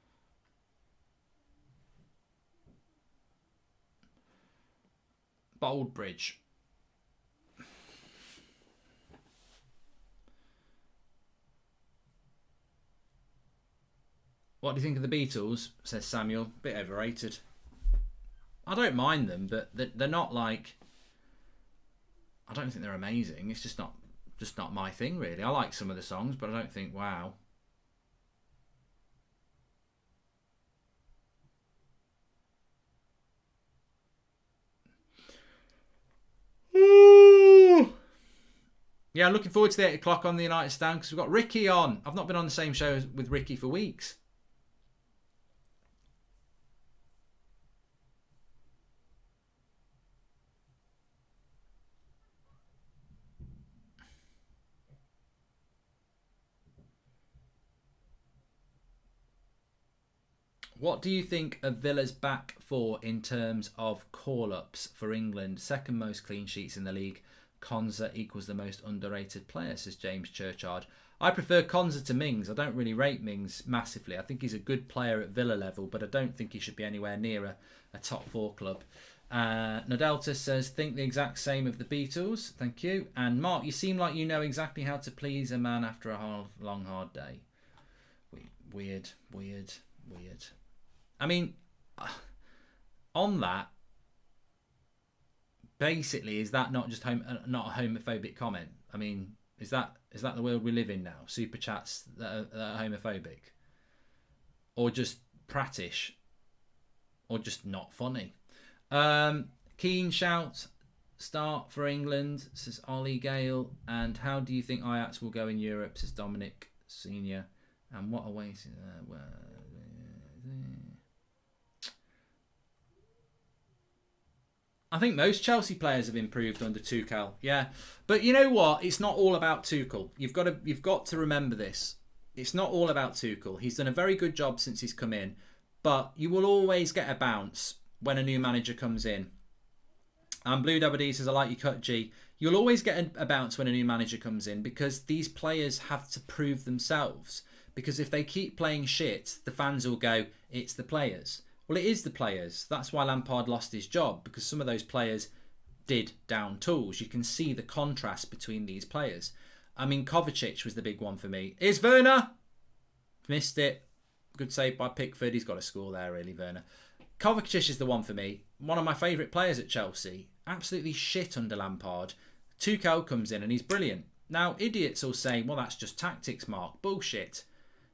Goldbridge. What do you think of the Beatles? Says Samuel. Bit overrated. I don't mind them, but they're not like. I don't think they're amazing. It's just not my thing really. I like some of the songs, but I don't think wow. Yeah, I'm looking forward to the 8 o'clock on the United Stand because we've got Ricky on. I've not been on the same show with Ricky for weeks. What do you think of Villa's back four in terms of call-ups for England? Second most clean sheets in the league. Konza equals the most underrated player, says James Churchard. I prefer Konza to Mings. I don't really rate Mings massively. I think he's a good player at Villa level, but I don't think he should be anywhere near a top four club. Nodelta says, think the exact same of the Beatles. Thank you. And Mark, you seem like you know exactly how to please a man after a long, hard day. Weird. I mean, on that, basically, is that not just not a homophobic comment? I mean, is that the world we live in now? Super chats that are homophobic, or just prattish, or just not funny? Keen shout start for England, says Ollie Gale. And how do you think Ajax will go in Europe, says Dominic Senior. And what awaits? I think most Chelsea players have improved under Tuchel, yeah. But you know what? It's not all about Tuchel. You've got to remember this. It's not all about Tuchel. He's done a very good job since he's come in, but you will always get a bounce when a new manager comes in. And Blue WD says, I like your cut, G. You'll always get a bounce when a new manager comes in because these players have to prove themselves. Because if they keep playing shit, the fans will go, it's the players. Well, it is the players. That's why Lampard lost his job, because some of those players did down tools. You can see the contrast between these players. I mean, Kovacic was the big one for me. Is Werner? Missed it. Good save by Pickford. He's got a score there, really, Werner. Kovacic is the one for me. One of my favourite players at Chelsea. Absolutely shit under Lampard. Tuchel comes in and he's brilliant. Now, idiots will say, well, that's just tactics, Mark. Bullshit.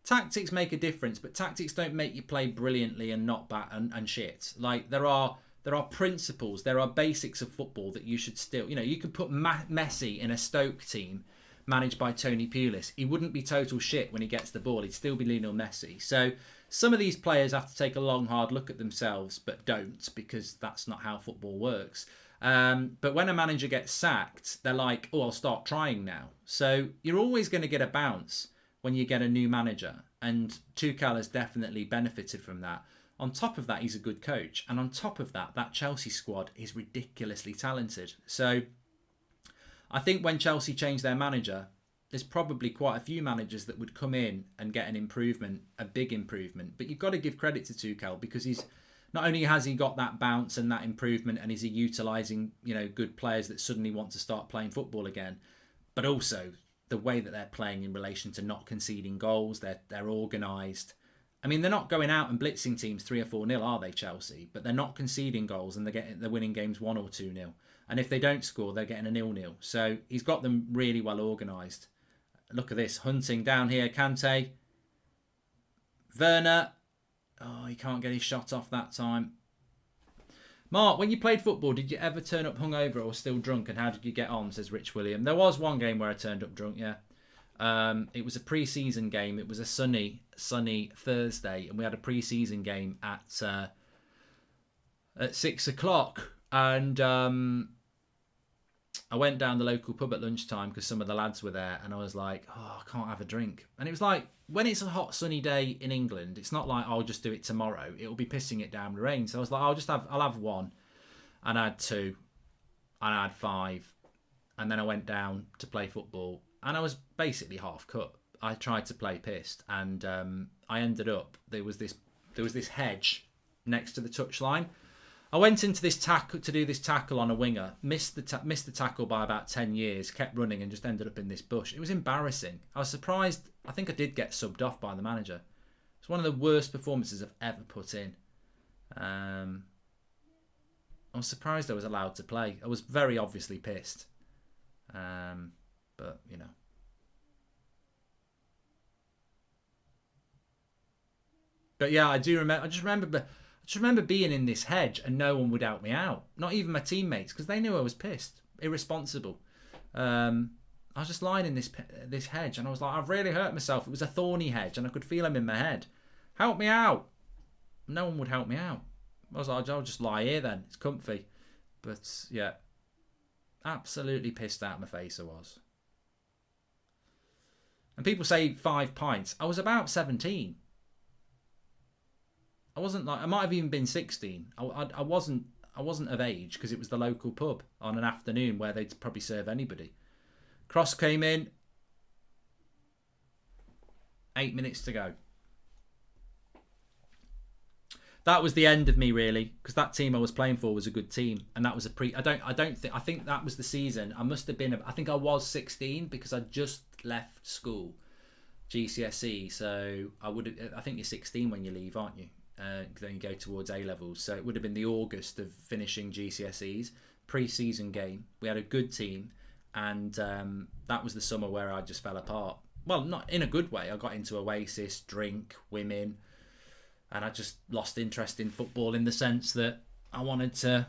Tactics make a difference, but tactics don't make you play brilliantly and not bad and shit. Like, there are principles, there are basics of football that you should still... You know, you could put Messi in a Stoke team managed by Tony Pulis. He wouldn't be total shit when he gets the ball. He'd still be Lionel Messi. So some of these players have to take a long, hard look at themselves, but don't, because that's not how football works. But when a manager gets sacked, they're like, oh, I'll start trying now. So you're always going to get a bounce when you get a new manager, and Tuchel has definitely benefited from that. On top of that, he's a good coach, and on top of that, that Chelsea squad is ridiculously talented. So I think when Chelsea change their manager, there's probably quite a few managers that would come in and get an improvement, a big improvement. But you've got to give credit to Tuchel, because he's not only has he got that bounce and that improvement, and is he utilising, you know, good players that suddenly want to start playing football again, but also the way that they're playing in relation to not conceding goals. They're organised. I mean, they're not going out and blitzing teams 3 or 4-0, are they, Chelsea? But they're not conceding goals, and they're winning games 1 or 2-0. And if they don't score, they're getting a 0-0. So he's got them really well organised. Look at this, hunting down here. Kante, Werner. Oh, he can't get his shot off that time. Mark, when you played football, did you ever turn up hungover or still drunk, and how did you get on, says Rich William. There was one game where I turned up drunk, yeah. It was a pre-season game. It was a sunny Thursday, and we had a pre-season game at 6 o'clock. And I went down the local pub at lunchtime because some of the lads were there, and I was like, oh, I can't have a drink. And it was like, when it's a hot sunny day in England, it's not like I'll just do it tomorrow. It'll be pissing it down with rain. So I was like, I'll have one. And I had 2. And I had 5. And then I went down to play football, and I was basically half cut. I tried to play pissed, and I ended up, there was this hedge next to the touchline. I went into this tackle to do this tackle on a winger, missed the tackle by about 10 years, kept running, and just ended up in this bush. It was embarrassing. I was surprised. I think I did get subbed off by the manager. It's one of the worst performances I've ever put in. I was surprised I was allowed to play. I was very obviously pissed. But, you know. But yeah, I do remember. I just remember being in this hedge and no one would help me out. Not even my teammates, because they knew I was pissed, irresponsible. I was just lying in this hedge, and I was like, I've really hurt myself. It was a thorny hedge, and I could feel him in my head. Help me out. No one would help me out. I was like, I'll just lie here then. It's comfy. But yeah, absolutely pissed out of my face I was. And people say 5 pints. I was about 17. I wasn't like, I might have even been 16. I wasn't of age, because it was the local pub on an afternoon where they'd probably serve anybody. Cross came in. 8 minutes to go. That was the end of me, really, because that team I was playing for was a good team, and that was a I think that was the season. I must have been. I think I was 16 because I just left school, GCSE. So I think you're 16 when you leave, aren't you? Then you go towards A levels. So it would have been the August of finishing GCSEs, pre-season game. We had a good team, and that was the summer where I just fell apart. Well, not in a good way. I got into Oasis, drink, women, and I just lost interest in football in the sense that I wanted to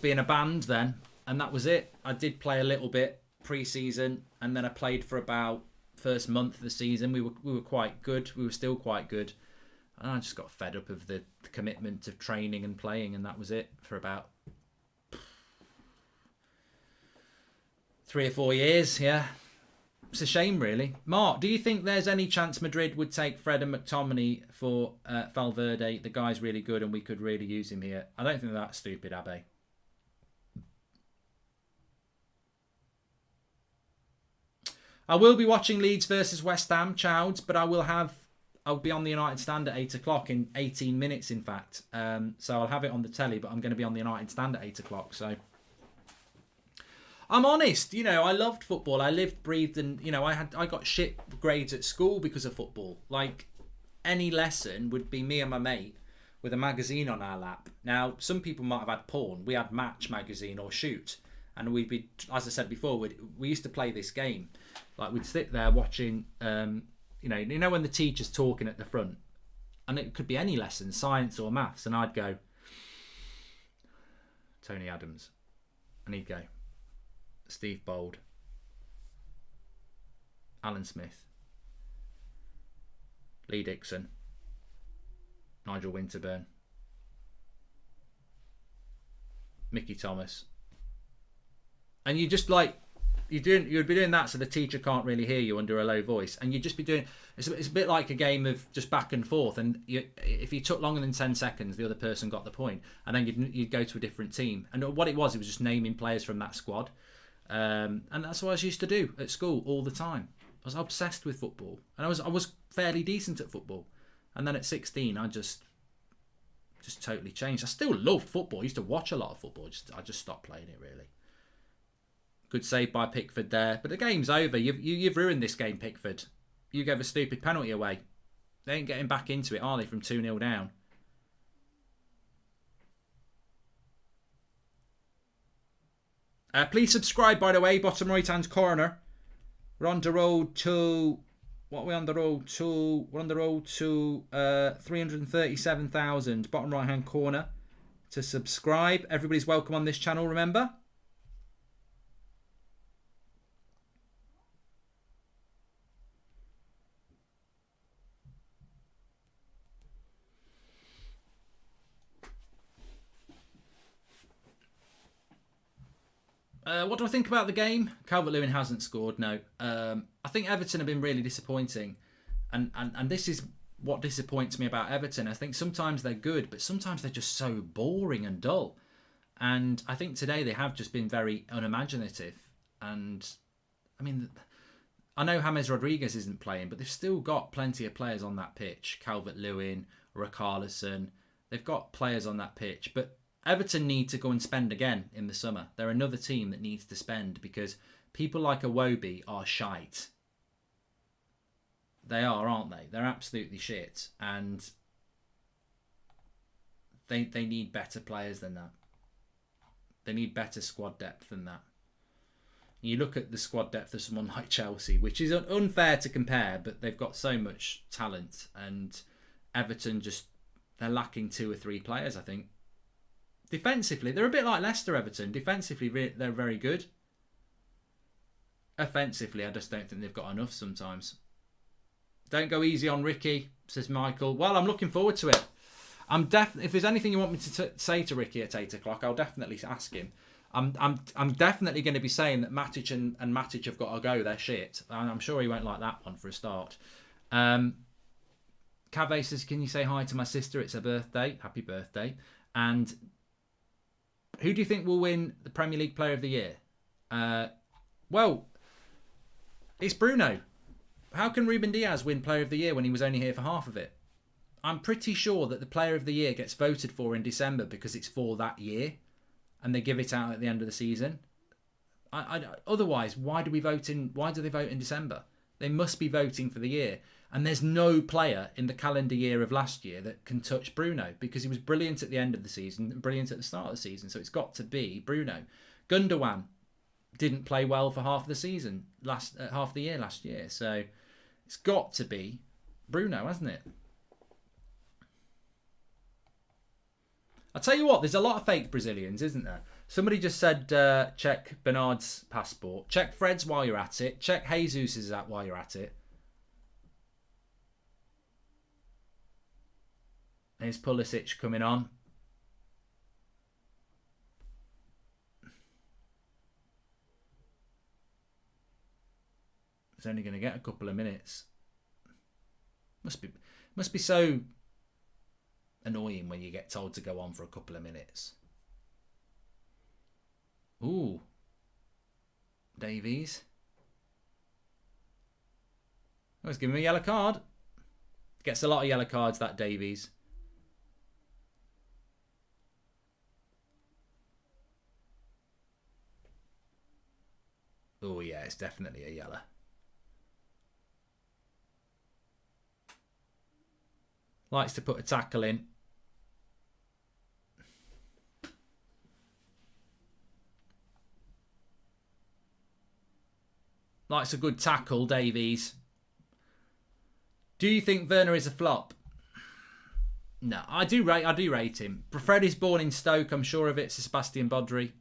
be in a band then, and that was it. I did play a little bit pre-season, and then I played for about first month of the season. We were quite good. We were still quite good. And I just got fed up of the commitment of training and playing, and that was it for about 3 or 4 years. Yeah, it's a shame, really. Mark, do you think there's any chance Madrid would take Fred and McTominay for Valverde? The guy's really good, and we could really use him here. I don't think that's stupid, Abe. I will be watching Leeds versus West Ham, Chowds, but I'll be on the United Stand at 8 o'clock in 18 minutes, in fact. So I'll have it on the telly, but I'm going to be on the United Stand at 8 o'clock. So I'm honest, I loved football. I lived, breathed, and I got shit grades at school because of football. Like, any lesson would be me and my mate with a magazine on our lap. Now, some people might have had porn. We had Match magazine or Shoot, and we'd be, as I said before, we used to play this game. Like, we'd sit there watching. You know when the teacher's talking at the front, and it could be any lesson, science or maths, and I'd go, Tony Adams, and he'd go, Steve Bold, Alan Smith, Lee Dixon, Nigel Winterburn, Mickey Thomas, and you just like. You'd be doing that so the teacher can't really hear you under a low voice, and you'd just be doing. It's a bit like a game of just back and forth, and if you took longer than 10 seconds, the other person got the point, and then you'd go to a different team. And what it was just naming players from that squad, and that's what I used to do at school all the time. I was obsessed with football, and I was fairly decent at football, and then at 16, I just totally changed. I still loved football. I used to watch a lot of football. I just stopped playing it, really. Good save by Pickford there. But the game's over. You've ruined this game, Pickford. You gave a stupid penalty away. They ain't getting back into it, are they, from 2-0 down? Please subscribe, by the way, bottom right-hand corner. We're on the road to... What are we on the road to? We're on the road to 337,000. Bottom right-hand corner to subscribe. Everybody's welcome on this channel, remember? What do I think about the game? Calvert-Lewin hasn't scored, no. I think Everton have been really disappointing. And this is what disappoints me about Everton. I think sometimes they're good, but sometimes they're just so boring and dull. And I think today they have just been very unimaginative. And, I mean, I know James Rodriguez isn't playing, but they've still got plenty of players on that pitch. Calvert-Lewin, Richarlison. They've got players on that pitch, but Everton need to go and spend again in the summer. They're another team that needs to spend because people like Iwobi are shite. They are, aren't they? They're absolutely shit. And they need better players than that. They need better squad depth than that. You look at the squad depth of someone like Chelsea, which is unfair to compare, but they've got so much talent, and Everton they're lacking 2 or 3 players, I think. Defensively, they're a bit like Leicester. Everton, defensively, they're very good. Offensively, I just don't think they've got enough sometimes. Don't go easy on Ricky, says Michael. Well, I'm looking forward to it. If there's anything you want me to say to Ricky at 8 o'clock, I'll definitely ask him. I'm definitely going to be saying that Matic and Matic have got to go. They're shit. And I'm sure he won't like that one for a start. Cave says, can you say hi to my sister? It's her birthday. Happy birthday. And who do you think will win the Premier League Player of the Year? Well, it's Bruno. How can Ruben Diaz win Player of the Year when he was only here for half of it? I'm pretty sure that the Player of the Year gets voted for in December because it's for that year, and they give it out at the end of the season. Otherwise, why do they vote in December? They must be voting for the year. And there's no player in the calendar year of last year that can touch Bruno, because he was brilliant at the end of the season and brilliant at the start of the season. So it's got to be Bruno. Gundogan didn't play well for half of the season, half the year last year. So it's got to be Bruno, hasn't it? I'll tell you what, there's a lot of fake Brazilians, isn't there? Somebody just said check Bernard's passport. Check Fred's while you're at it. Check Jesus's while you're at it. There's Pulisic coming on. He's only going to get a couple of minutes. Must be so annoying when you get told to go on for a couple of minutes. Ooh. Davies. Oh, he's giving me a yellow card. Gets a lot of yellow cards, that Davies. Oh yeah, it's definitely a yellow. Likes to put a tackle in. Likes a good tackle, Davies. Do you think Werner is a flop? No, I do rate him. Fred is born in Stoke, I'm sure of it, Sebastian Bodry.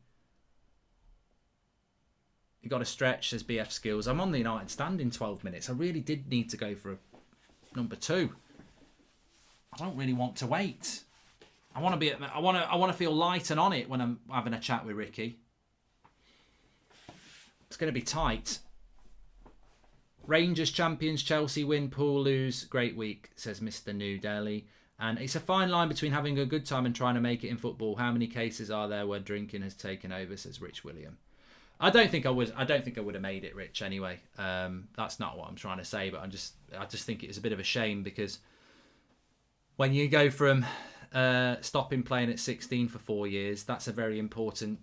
You got to stretch, says BF Skills. I'm on the United stand in 12 minutes. I really did need to go for a number 2. I don't really want to wait. I want to feel light and on it when I'm having a chat with Ricky. It's going to be tight. Rangers champions, Chelsea win, Pool lose. Great week, says Mr. New Delhi. And it's a fine line between having a good time and trying to make it in football. How many cases are there where drinking has taken over, says Rich William. I don't think I would have made it, Rich, anyway. That's not what I'm trying to say, but I just think it's a bit of a shame, because when you go from stopping playing at 16 for 4 years, that's a very important,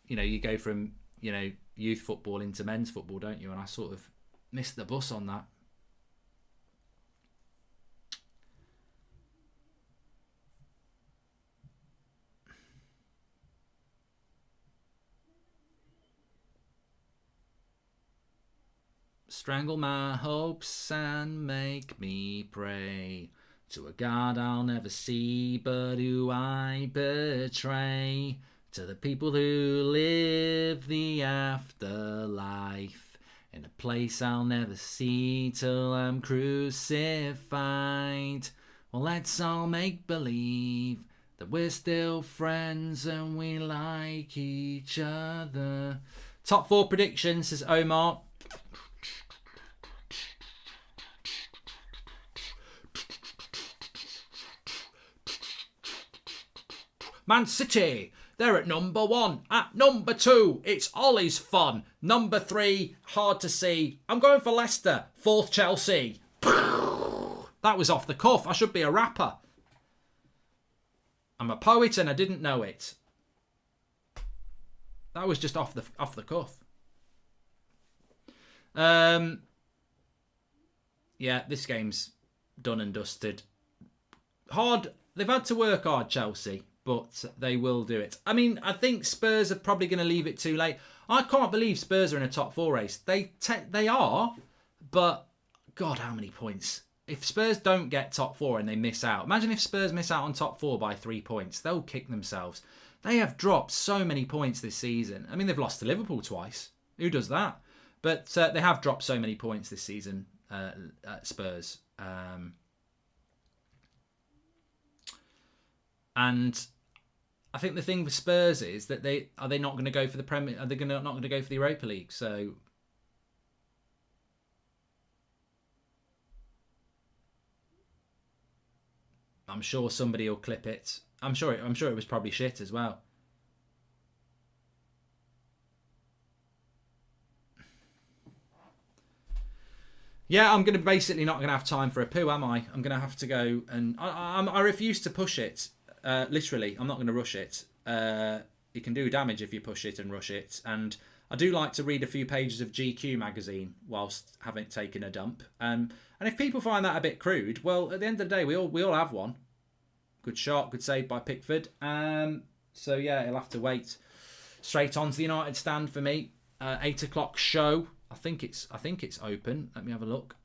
you go from, youth football into men's football, don't you? And I sort of missed the bus on that. Strangle my hopes and make me pray to a God I'll never see, but who I betray. To the people who live the afterlife in a place I'll never see till I'm crucified. Well, let's all make believe that we're still friends and we like each other. Top 4 predictions, says Omar. Man City, they're at number 1. At number 2, it's Ollie's fun. Number 3, hard to see. I'm going for Leicester. 4th, Chelsea. That was off the cuff. I should be a rapper. I'm a poet and I didn't know it. That was just off the cuff. Yeah, this game's done and dusted. Hard. They've had to work hard, Chelsea. but they will do it. I mean, I think Spurs are probably going to leave it too late. I can't believe Spurs are in a top 4 race. They are, but God, how many points? If Spurs don't get top 4 and they miss out, imagine if Spurs miss out on top 4 by 3 points. They'll kick themselves. They have dropped so many points this season. I mean, they've lost to Liverpool twice. Who does that? But they have dropped so many points this season, Spurs. And I think the thing with Spurs is that they not going to go for the Premier? Are they not going to go for the Europa League? So I'm sure somebody will clip it. I'm sure it was probably shit as well. Yeah, I'm going to basically not going to have time for a poo, am I? I'm going to have to go and I refuse to push it. Literally, I'm not going to rush it. You can do damage if you push it and rush it. And I do like to read a few pages of GQ magazine whilst having taken a dump. And if people find that a bit crude, well, at the end of the day, we all have one. Good shot, good save by Pickford. So yeah, he'll have to wait. Straight on to the United stand for me. 8 o'clock show. I think it's open. Let me have a look.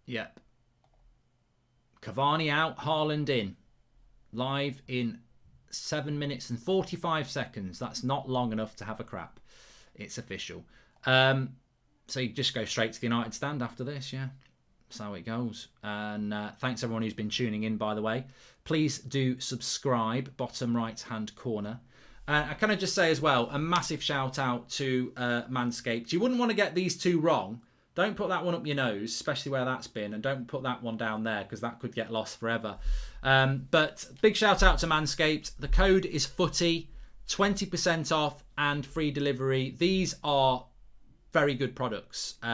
Yep. Cavani out, Haaland in. Live in 7 minutes and 45 seconds. That's not long enough to have a crap. It's official. So you just go straight to the United stand after this, yeah. That's how it goes. And thanks everyone who's been tuning in, by the way. Please do subscribe, bottom right-hand corner. I kind of just say as well, a massive shout out to Manscaped. You wouldn't want to get these two wrong. Don't put that one up your nose, especially where that's been, and don't put that one down there because that could get lost forever. But big shout out to Manscaped. The code is footy, 20% off and free delivery. These are very good products. They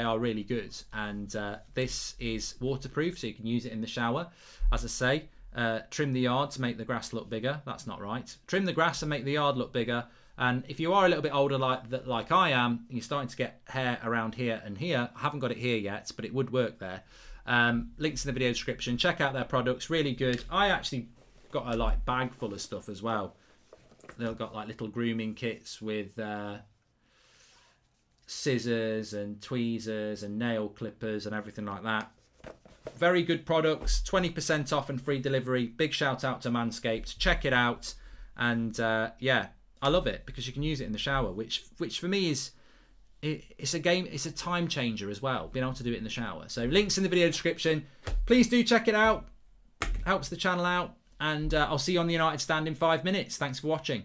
are really good, and this is waterproof, so you can use it in the shower. As I say, trim the yard to make the grass look bigger. That's not right. Trim the grass and make the yard look bigger. And if you are a little bit older like I am, and you're starting to get hair around here and here, I haven't got it here yet, but it would work there. Links in the video description. Check out their products, really good. I actually got a bag full of stuff as well. They've got little grooming kits with scissors and tweezers and nail clippers and everything like that. Very good products, 20% off and free delivery. Big shout out to Manscaped. Check it out. And yeah, I love it because you can use it in the shower, which for me is it's a time changer as well, being able to do it in the shower. So links in the video description. Please do check it out. Helps the channel out. And I'll see you on the United stand in 5 minutes. Thanks for watching.